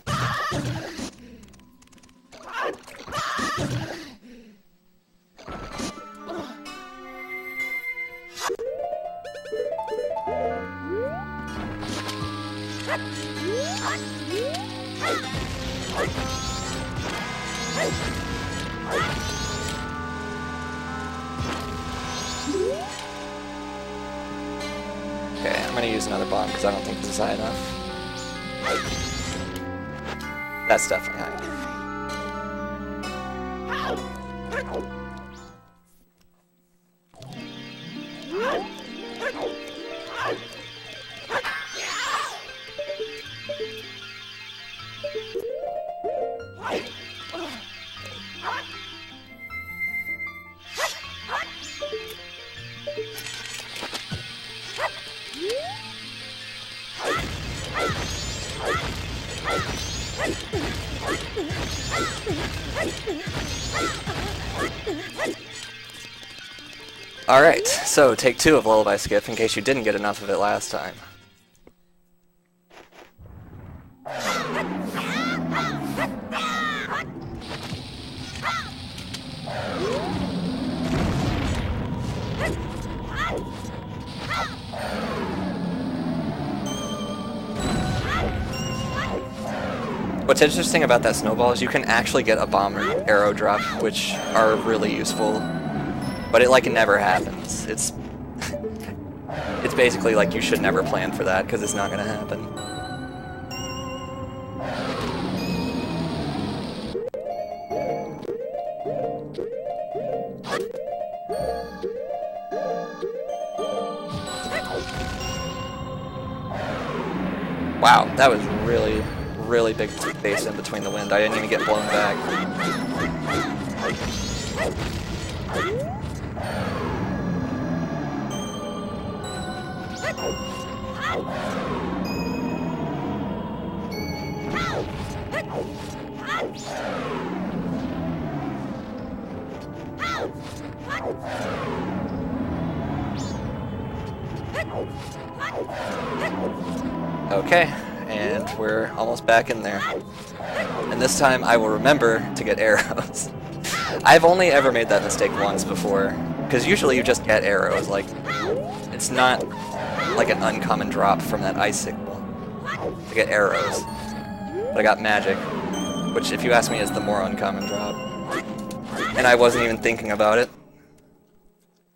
Speaker 1: Okay, I'm gonna use another bomb because I don't think this is high enough. That's definitely high enough. Alright, so take 2 of Lullaby Skip in case you didn't get enough of it last time. What's interesting about that snowball is you can actually get a bomb or arrow drop, which are really useful. But it, like, never happens. It's basically like you should never plan for that, because it's not going to happen. Wow, that was really, really big space in between the wind. I didn't even get blown back. Okay, and we're almost back in there. And this time I will remember to get arrows. I've only ever made that mistake once before, because usually you just get arrows, like, it's not like an uncommon drop from that icicle to get arrows. But I got magic, which if you ask me is the more uncommon drop. And I wasn't even thinking about it,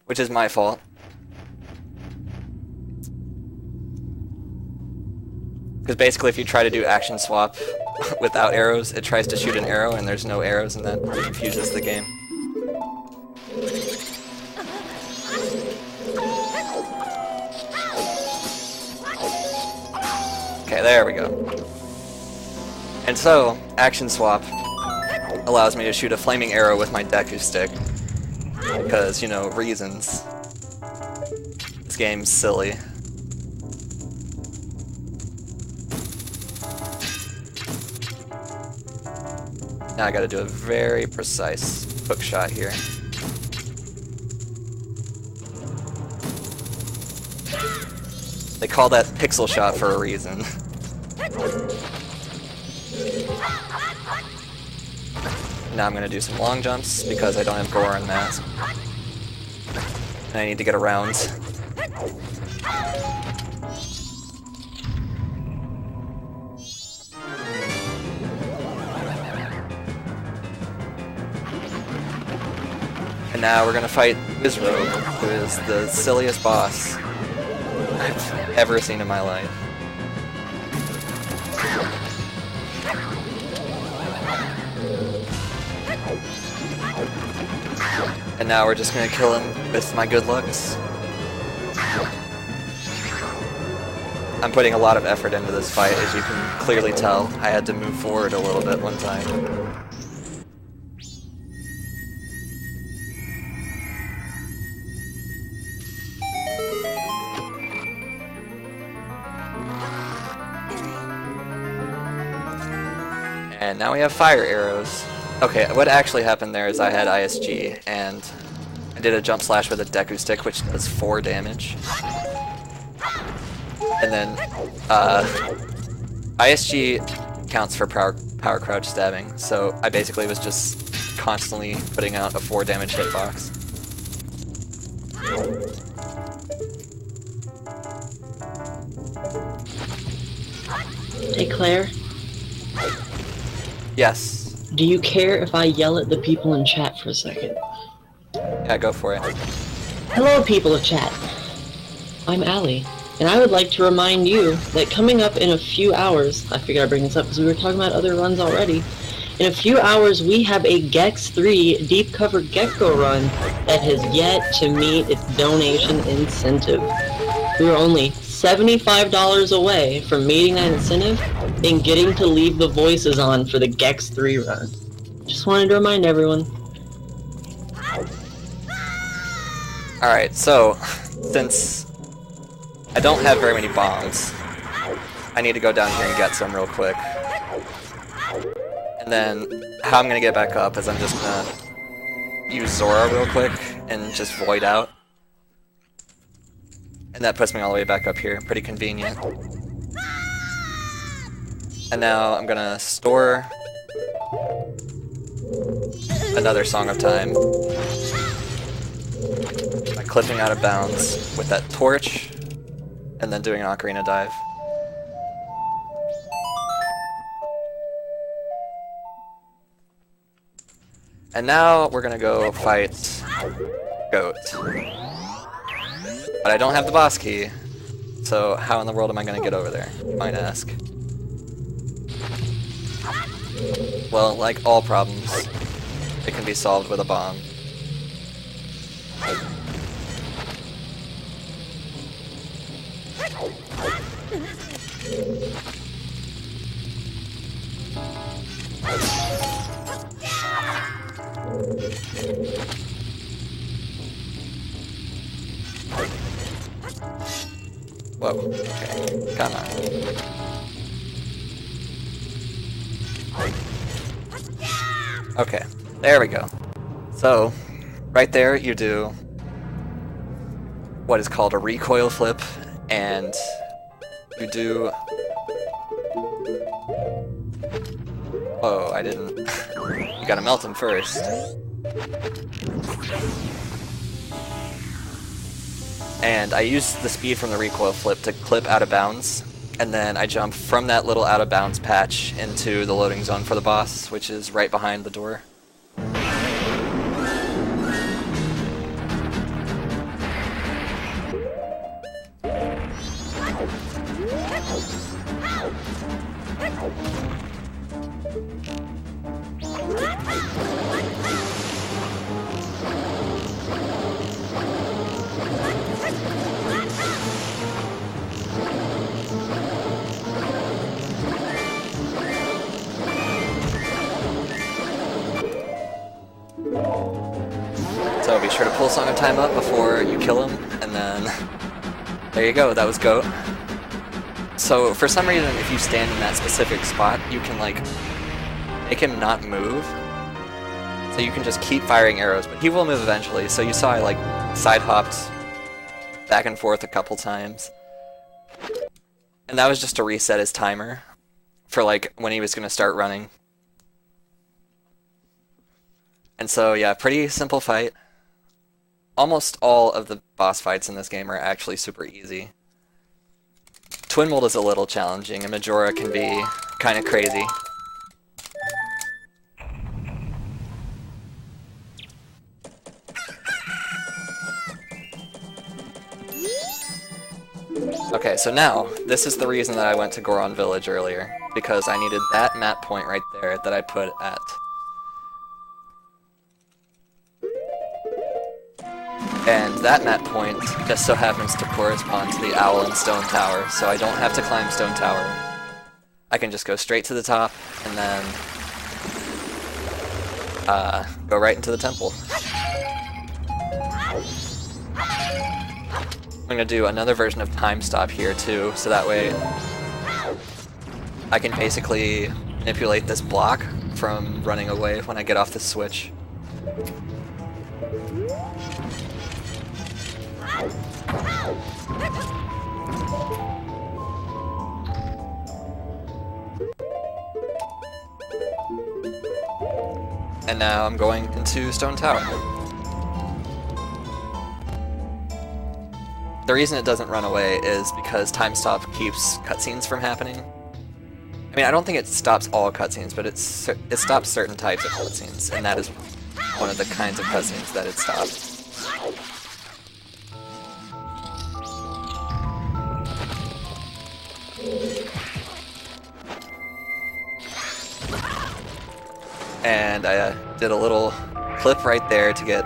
Speaker 1: which is my fault. Because basically if you try to do action swap without arrows, it tries to shoot an arrow and there's no arrows and that confuses the game. Okay, there we go. And so, action swap allows me to shoot a flaming arrow with my Deku stick. Because, you know, reasons. This game's silly. Now I gotta do a very precise hook shot here. They call that pixel shot for a reason. Now I'm gonna do some long jumps because I don't have Goron Mask. And I need to get around. And now we're gonna fight Wizrobe, who is the silliest boss I've ever seen in my life. And now we're just gonna kill him with my good looks. I'm putting a lot of effort into this fight, as you can clearly tell. I had to move forward a little bit one time. And now we have fire arrows. Okay, what actually happened there is I had ISG, and I did a jump slash with a Deku stick, which does 4 damage. And then, ISG counts for power crouch stabbing, so I basically was just constantly putting out a 4 damage hitbox.
Speaker 2: Hey Claire,
Speaker 1: Yes.
Speaker 2: do you care if I yell at the people in chat for a second?
Speaker 1: Yeah, go for it.
Speaker 2: Hello people of chat, I'm Allie, and I would like to remind you that coming up in a few hours, I figured I'd bring this up because we were talking about other runs already, in a few hours we have a Gex 3 Deep Cover Gecko run that has yet to meet its donation incentive. We are only $75 away from meeting that incentive and getting to leave the voices on for the Gex 3 run. Just wanted to remind everyone.
Speaker 1: Alright, so, since I don't have very many bombs, I need to go down here and get some real quick. And then, how I'm gonna get back up is I'm just gonna use Zora real quick and just void out. And that puts me all the way back up here, pretty convenient. And now I'm gonna store another Song of Time by clipping out of bounds with that torch and then doing an Ocarina dive. And now we're gonna go fight Goat. But I don't have the boss key, so how in the world am I gonna get over there, you might ask? Well, like all problems, it can be solved with a bomb. Whoa, okay, come on. Okay, there we go. So, right there you do what is called a recoil flip, and you do... Oh, I didn't... You gotta melt him first. And I use the speed from the recoil flip to clip out of bounds, and then I jump from that little out of bounds patch into the loading zone for the boss, which is right behind the door. sure to pull Song of Time up before you kill him, and then there you go, that was GOAT. So for some reason, if you stand in that specific spot, you can like make him not move. So you can just keep firing arrows, but he will move eventually. So you saw I like side hopped back and forth a couple times. And that was just to reset his timer for like when he was going to start running. And so yeah, pretty simple fight. Almost all of the boss fights in this game are actually super easy. Twin Mold is a little challenging, and Majora can be kind of crazy. Okay, so now, this is the reason that I went to Goron Village earlier, because I needed that map point right there that I put at. And that map point just so happens to correspond to the Owl and Stone Tower, so I don't have to climb Stone Tower. I can just go straight to the top, and then go right into the temple. I'm going to do another version of Time Stop here too, so that way I can basically manipulate this block from running away when I get off the switch. And now I'm going into Stone Tower. The reason it doesn't run away is because Time Stop keeps cutscenes from happening. I mean, I don't think it stops all cutscenes, but it stops certain types of cutscenes, and that is one of the kinds of cutscenes that it stops. And I did a little clip right there to get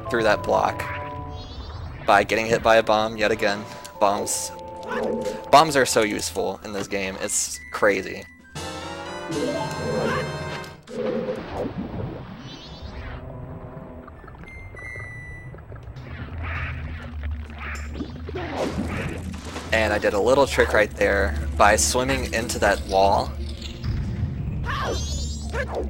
Speaker 1: through that block by getting hit by a bomb yet again. Bombs are so useful in this game, it's crazy. And I did a little trick right there by swimming into that wall,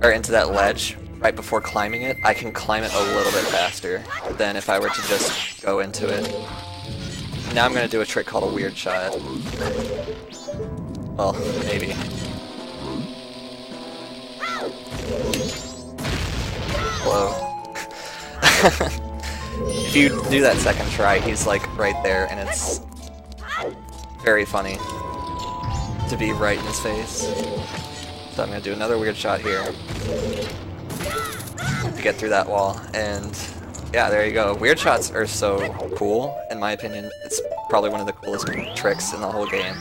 Speaker 1: or into that ledge right before climbing it. I can climb it a little bit faster than if I were to just go into it. Now I'm going to do a trick called a weird shot. Well, maybe. Hello. If you do that second try, he's like right there, and it's very funny to be right in his face. So I'm going to do another weird shot here to get through that wall, and yeah, there you go. Weird shots are so cool, in my opinion. It's probably one of the coolest tricks in the whole game.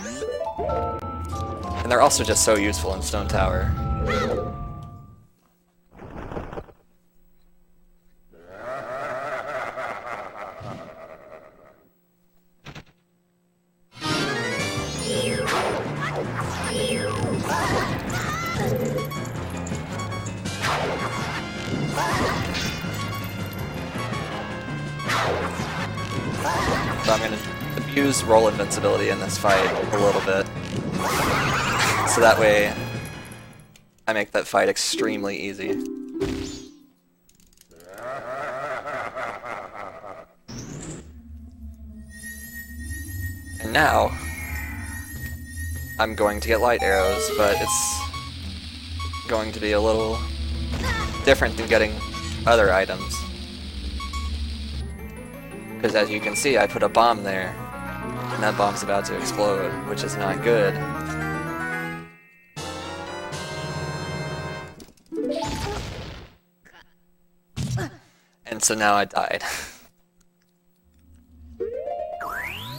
Speaker 1: And they're also just so useful in Stone Tower. So I'm going to abuse roll invincibility in this fight a little bit. So that way I make that fight extremely easy. And now I'm going to get light arrows, but it's going to be a little different than getting other items. Because as you can see, I put a bomb there, and that bomb's about to explode, which is not good. And so now I died.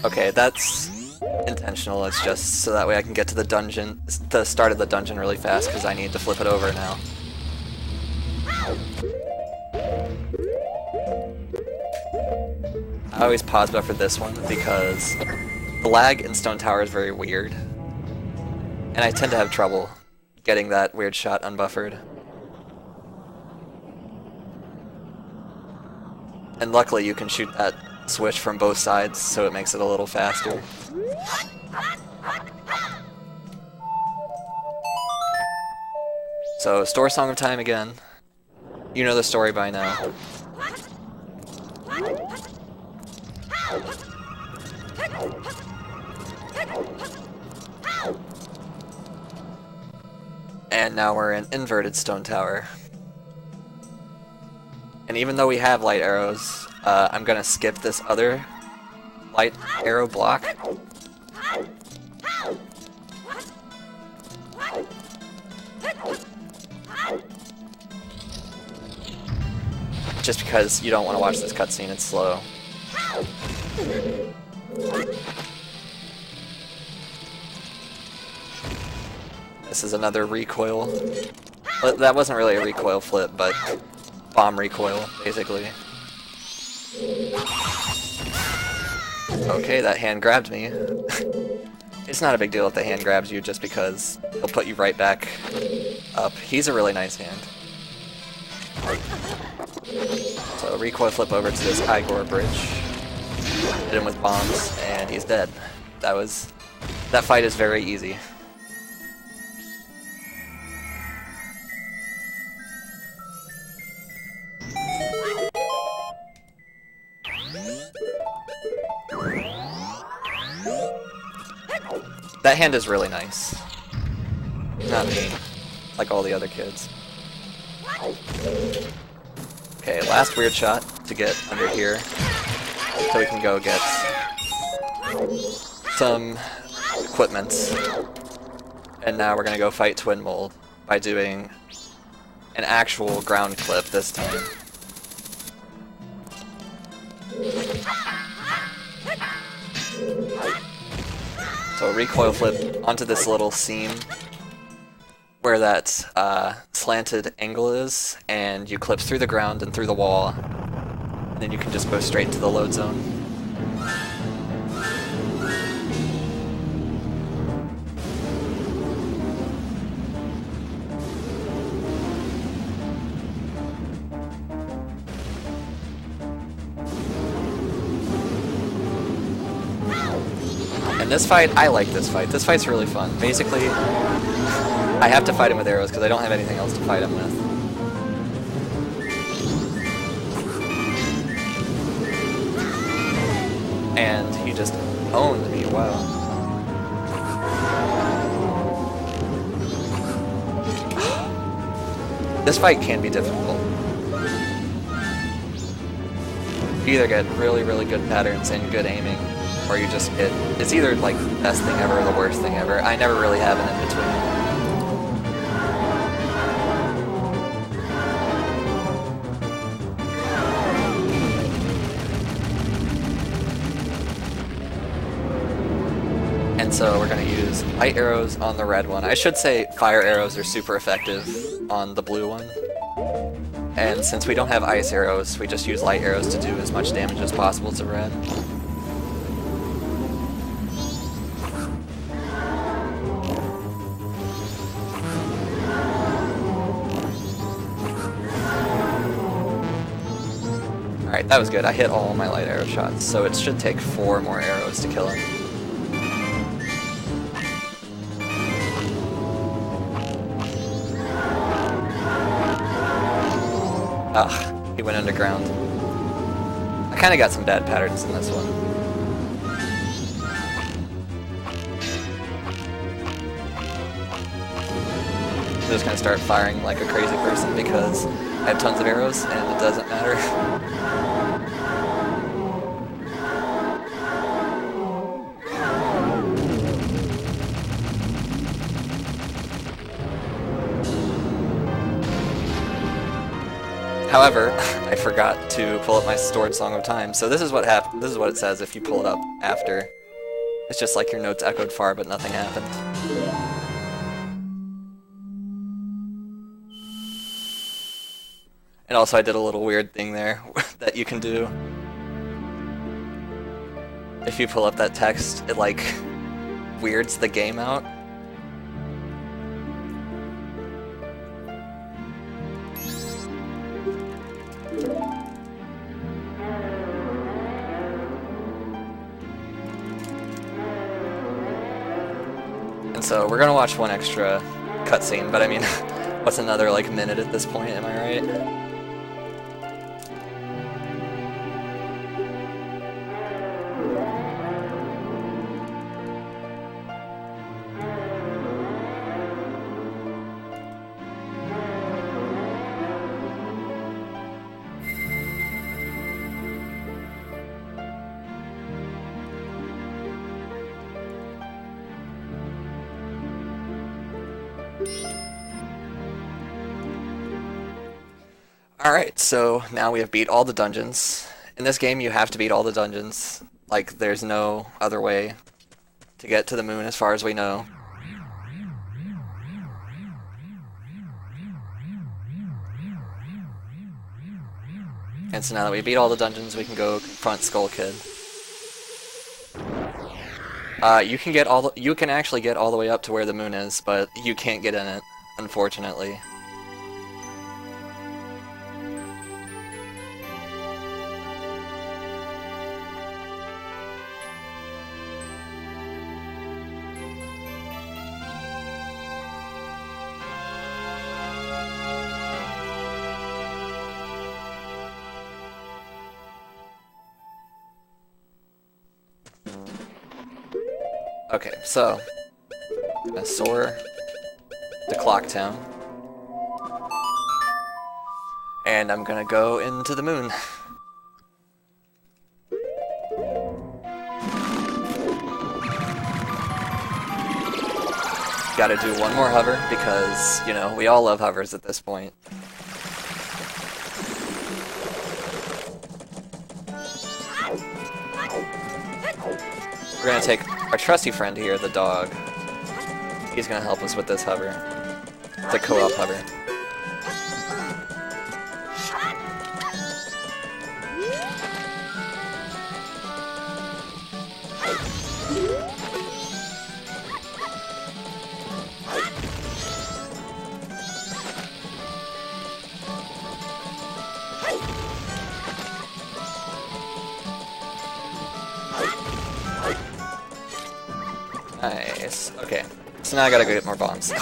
Speaker 1: Okay, that's intentional, it's just so that way I can get to the dungeon, the start of the dungeon really fast, because I need to flip it over now. I always pause buffer this one because the lag in Stone Tower is very weird, and I tend to have trouble getting that weird shot unbuffered. And luckily you can shoot that switch from both sides, so it makes it a little faster. So, Store Song of Time again. You know the story by now. And now we're in Inverted Stone Tower. And even though we have light arrows, I'm gonna skip this other light arrow block. Just because you don't want to watch this cutscene, it's slow. This is another recoil. That wasn't really a recoil flip, but bomb recoil, basically. Okay, that hand grabbed me. It's not a big deal if the hand grabs you, just because he'll put you right back up. He's a really nice hand. So recoil flip over to this Igor bridge. Hit him with bombs, and he's dead. That fight is very easy. That hand is really nice. Not mean, like all the other kids. Okay, last weird shot to get under here, so we can go get some equipment. And now we're gonna go fight Twin Mold by doing an actual ground clip this time. So recoil flip onto this little seam where that slanted angle is, and you clip through the ground and through the wall, and then you can just go straight to the load zone. And this fight, I like this fight. This fight's really fun. Basically, I have to fight him with arrows because I don't have anything else to fight him with. And he just owned me, wow. This fight can be difficult. You either get really, really good patterns and good aiming, or you just get... It's either like the best thing ever or the worst thing ever. I never really have an in-between. And so we're going to use light arrows on the red one. I should say fire arrows are super effective on the blue one. And since we don't have ice arrows, we just use light arrows to do as much damage as possible to red. Alright, that was good. I hit all my light arrow shots, so it should take 4 more arrows to kill him. Ugh, he went underground. I kinda got some bad patterns in this one. I'm just gonna start firing like a crazy person because I have tons of arrows and it doesn't matter. However, I forgot to pull up my stored Song of Time, so this is what this is what it says if you pull it up after. It's just like your notes echoed far, but nothing happened. And also I did a little weird thing there that you can do. If you pull up that text, it like weirds the game out. And so we're gonna watch one extra cutscene, but I mean, what's another like minute at this point, am I right? Alright, so now we have beat all the dungeons. In this game, you have to beat all the dungeons. Like, there's no other way to get to the moon as far as we know. And so now that we beat all the dungeons, we can go confront Skull Kid. You can actually get all the way up to where the moon is, but you can't get in it, unfortunately. Okay, so I'm gonna soar to Clock Town, and I'm gonna go into the moon. Gotta do one more hover because, you know, we all love hovers at this point. We're gonna take our trusty friend here, the dog. He's gonna help us with this hover. It's a co-op hover. Nice. Okay. So now I gotta go get more bombs. I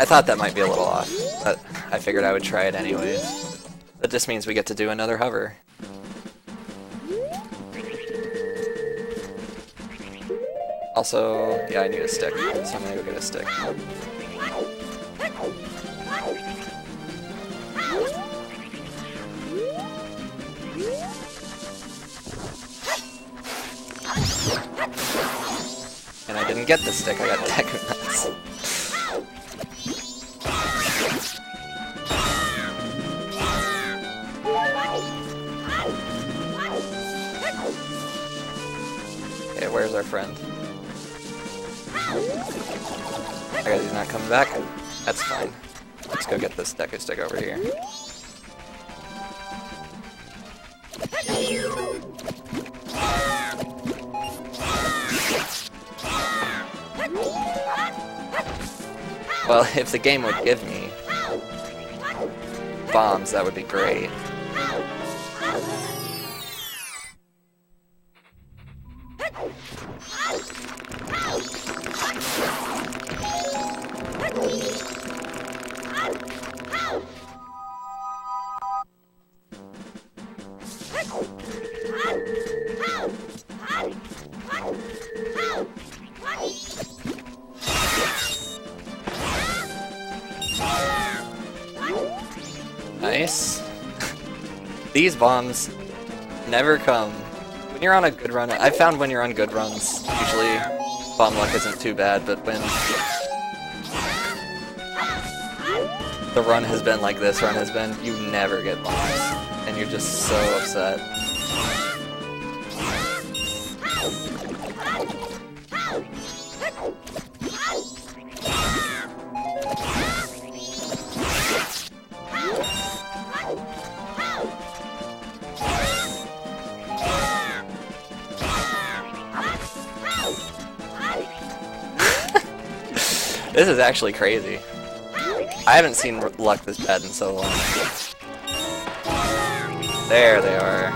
Speaker 1: thought that might be a little off, but I figured I would try it anyways. That just means we get to do another hover. Also, yeah, I need a stick, so I'm gonna go get a stick. And I didn't get the stick, I got Deku Nuts. Okay, where's our friend? I guess he's not coming back. That's fine. Let's go get this Deku stick over here. Well, if the game would give me bombs, that would be great. Nice. These bombs never come. When you're on a good run, I found when you're on good runs, usually bomb luck isn't too bad, but when the run has been like this run has been, you never get bombs, and you're just so upset. This is actually crazy. I haven't seen luck this bad in so long. There they are.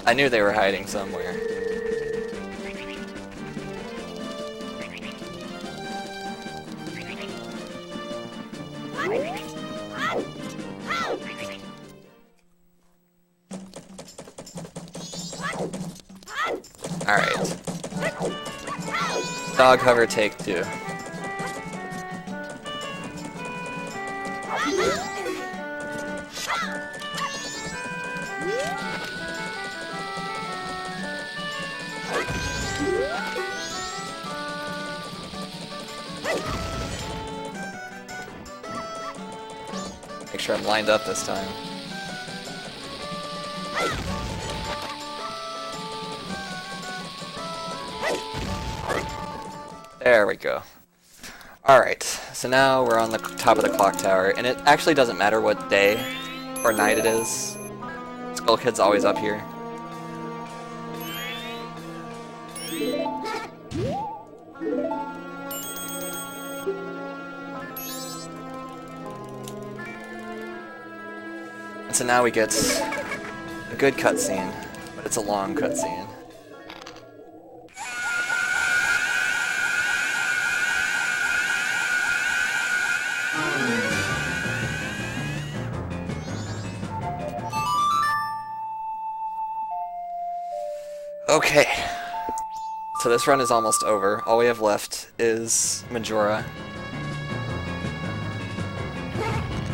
Speaker 1: I knew they were hiding somewhere. Alright. Dog hover take 2. Make sure I'm lined up this time. There we go. Alright, so now we're on the top of the clock tower, and it actually doesn't matter what day or night it is. Skull Kid's always up here. And so now we get a good cutscene, but it's a long cutscene. Okay, so this run is almost over. All we have left is Majora.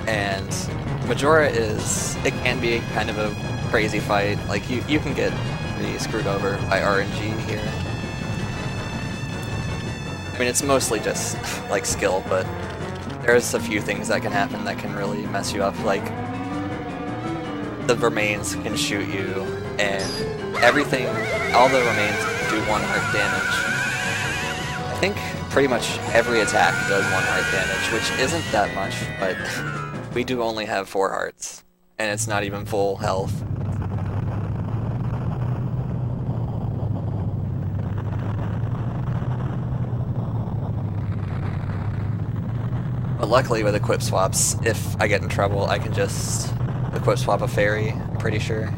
Speaker 1: And Majora it can be kind of a crazy fight. Like, you can get pretty screwed over by RNG here. I mean, it's mostly just, like, skill, but there's a few things that can happen that can really mess you up. Like, the remains can shoot you, and everything, all the remains do 1 heart damage. I think pretty much every attack does 1 heart damage, which isn't that much, but we do only have 4 hearts, and it's not even full health. But luckily with equip swaps, if I get in trouble, I can just equip swap a fairy, I'm pretty sure.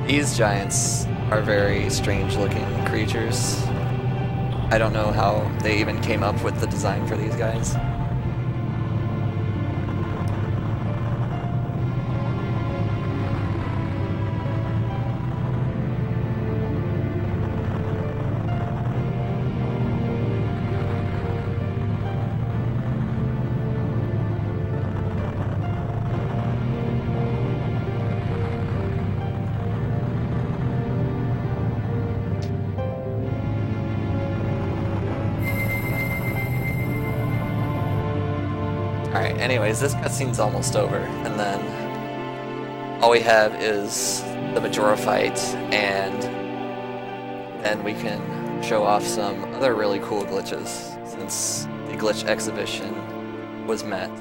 Speaker 1: These giants are very strange looking creatures. I don't know how they even came up with the design for these guys. Alright, anyways, this cutscene's almost over, and then all we have is the Majora fight, and then we can show off some other really cool glitches, since the glitch exhibition was met.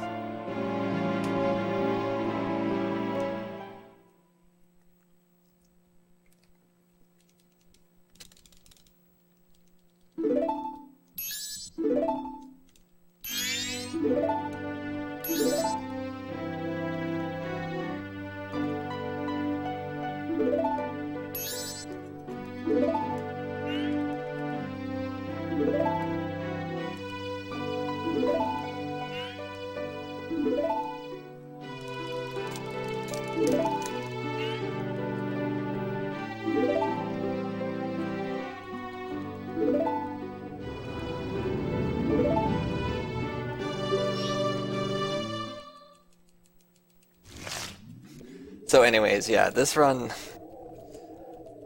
Speaker 1: So anyways, yeah, this run,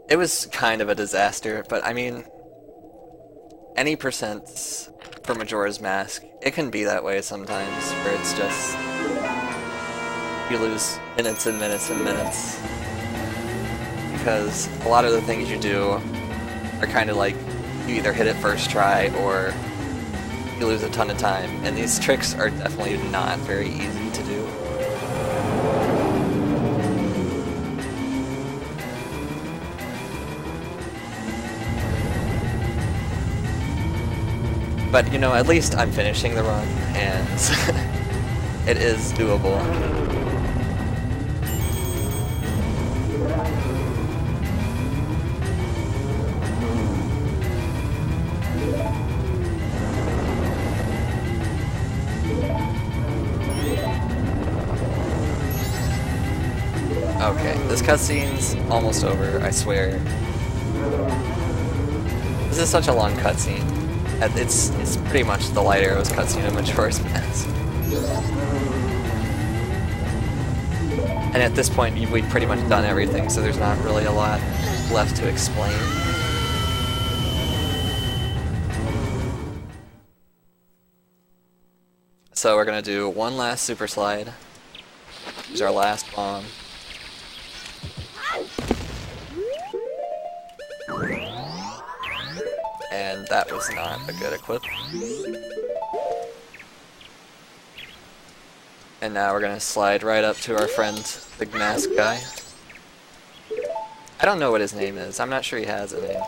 Speaker 1: it was kind of a disaster, but I mean, any percents for Majora's Mask, it can be that way sometimes, where it's just you lose minutes and minutes and minutes. Because a lot of the things you do are kind of like you either hit it first try or you lose a ton of time. And these tricks are definitely not very easy to do. But, you know, at least I'm finishing the run, and it is doable. Okay, this cutscene's almost over, I swear. This is such a long cutscene. It's pretty much the Light Arrows cutscene of Majora's Mask. And at this point, we've pretty much done everything, so there's not really a lot left to explain. So we're gonna do one last super slide. Use our last bomb. And that was not a good equip. And now we're gonna slide right up to our friend, Big Mask Guy. I don't know what his name is. I'm not sure he has a name.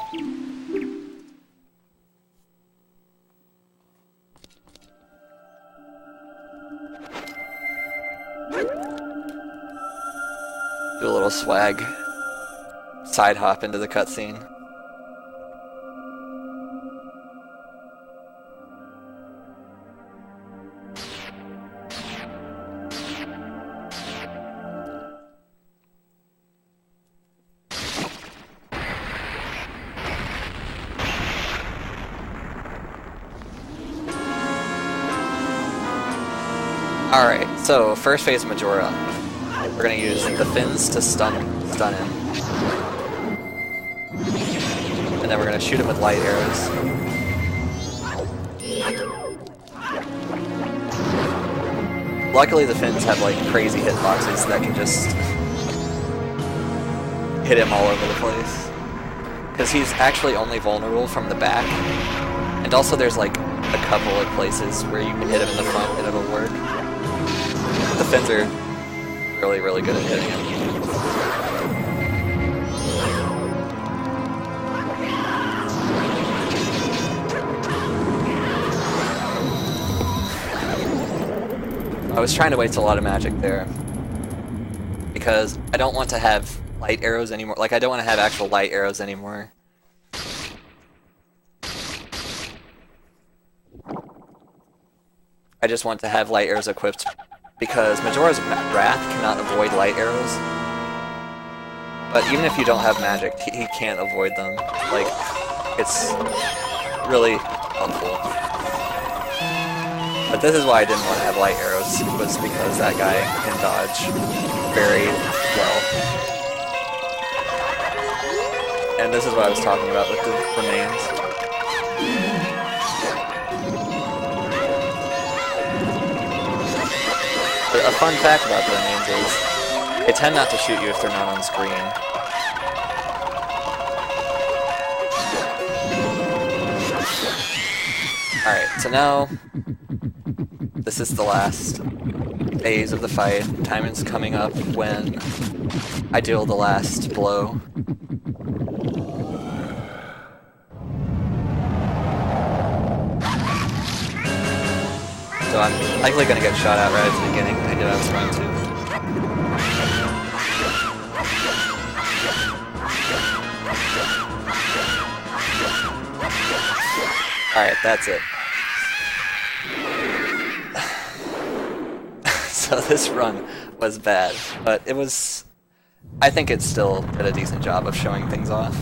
Speaker 1: Do a little swag. Side hop into the cutscene. Alright, so first phase of Majora. We're gonna use the fins to stun him. And then we're gonna shoot him with light arrows. Luckily the fins have like crazy hitboxes that can just hit him all over the place. Because he's actually only vulnerable from the back. And also there's like a couple of places where you can hit him in the front and it'll work. The fins are really, really good at hitting him. I was trying to waste a lot of magic there because I don't want to have light arrows anymore. Like, I don't want to have actual light arrows anymore. I just want to have light arrows equipped because Majora's Wrath cannot avoid light arrows. But even if you don't have magic, he can't avoid them. Like, it's really helpful. But this is why I didn't want to have light arrows, was because that guy can dodge very well. And this is what I was talking about with the remains. But a fun fact about the remains is they tend not to shoot you if they're not on screen. Alright, so now this is the last phase of the fight. Time is coming up when I deal the last blow. So I'm likely going to get shot at right at the beginning. I knew I was going to. Alright, that's it. So this run was bad, but it was... I think it still did a decent job of showing things off.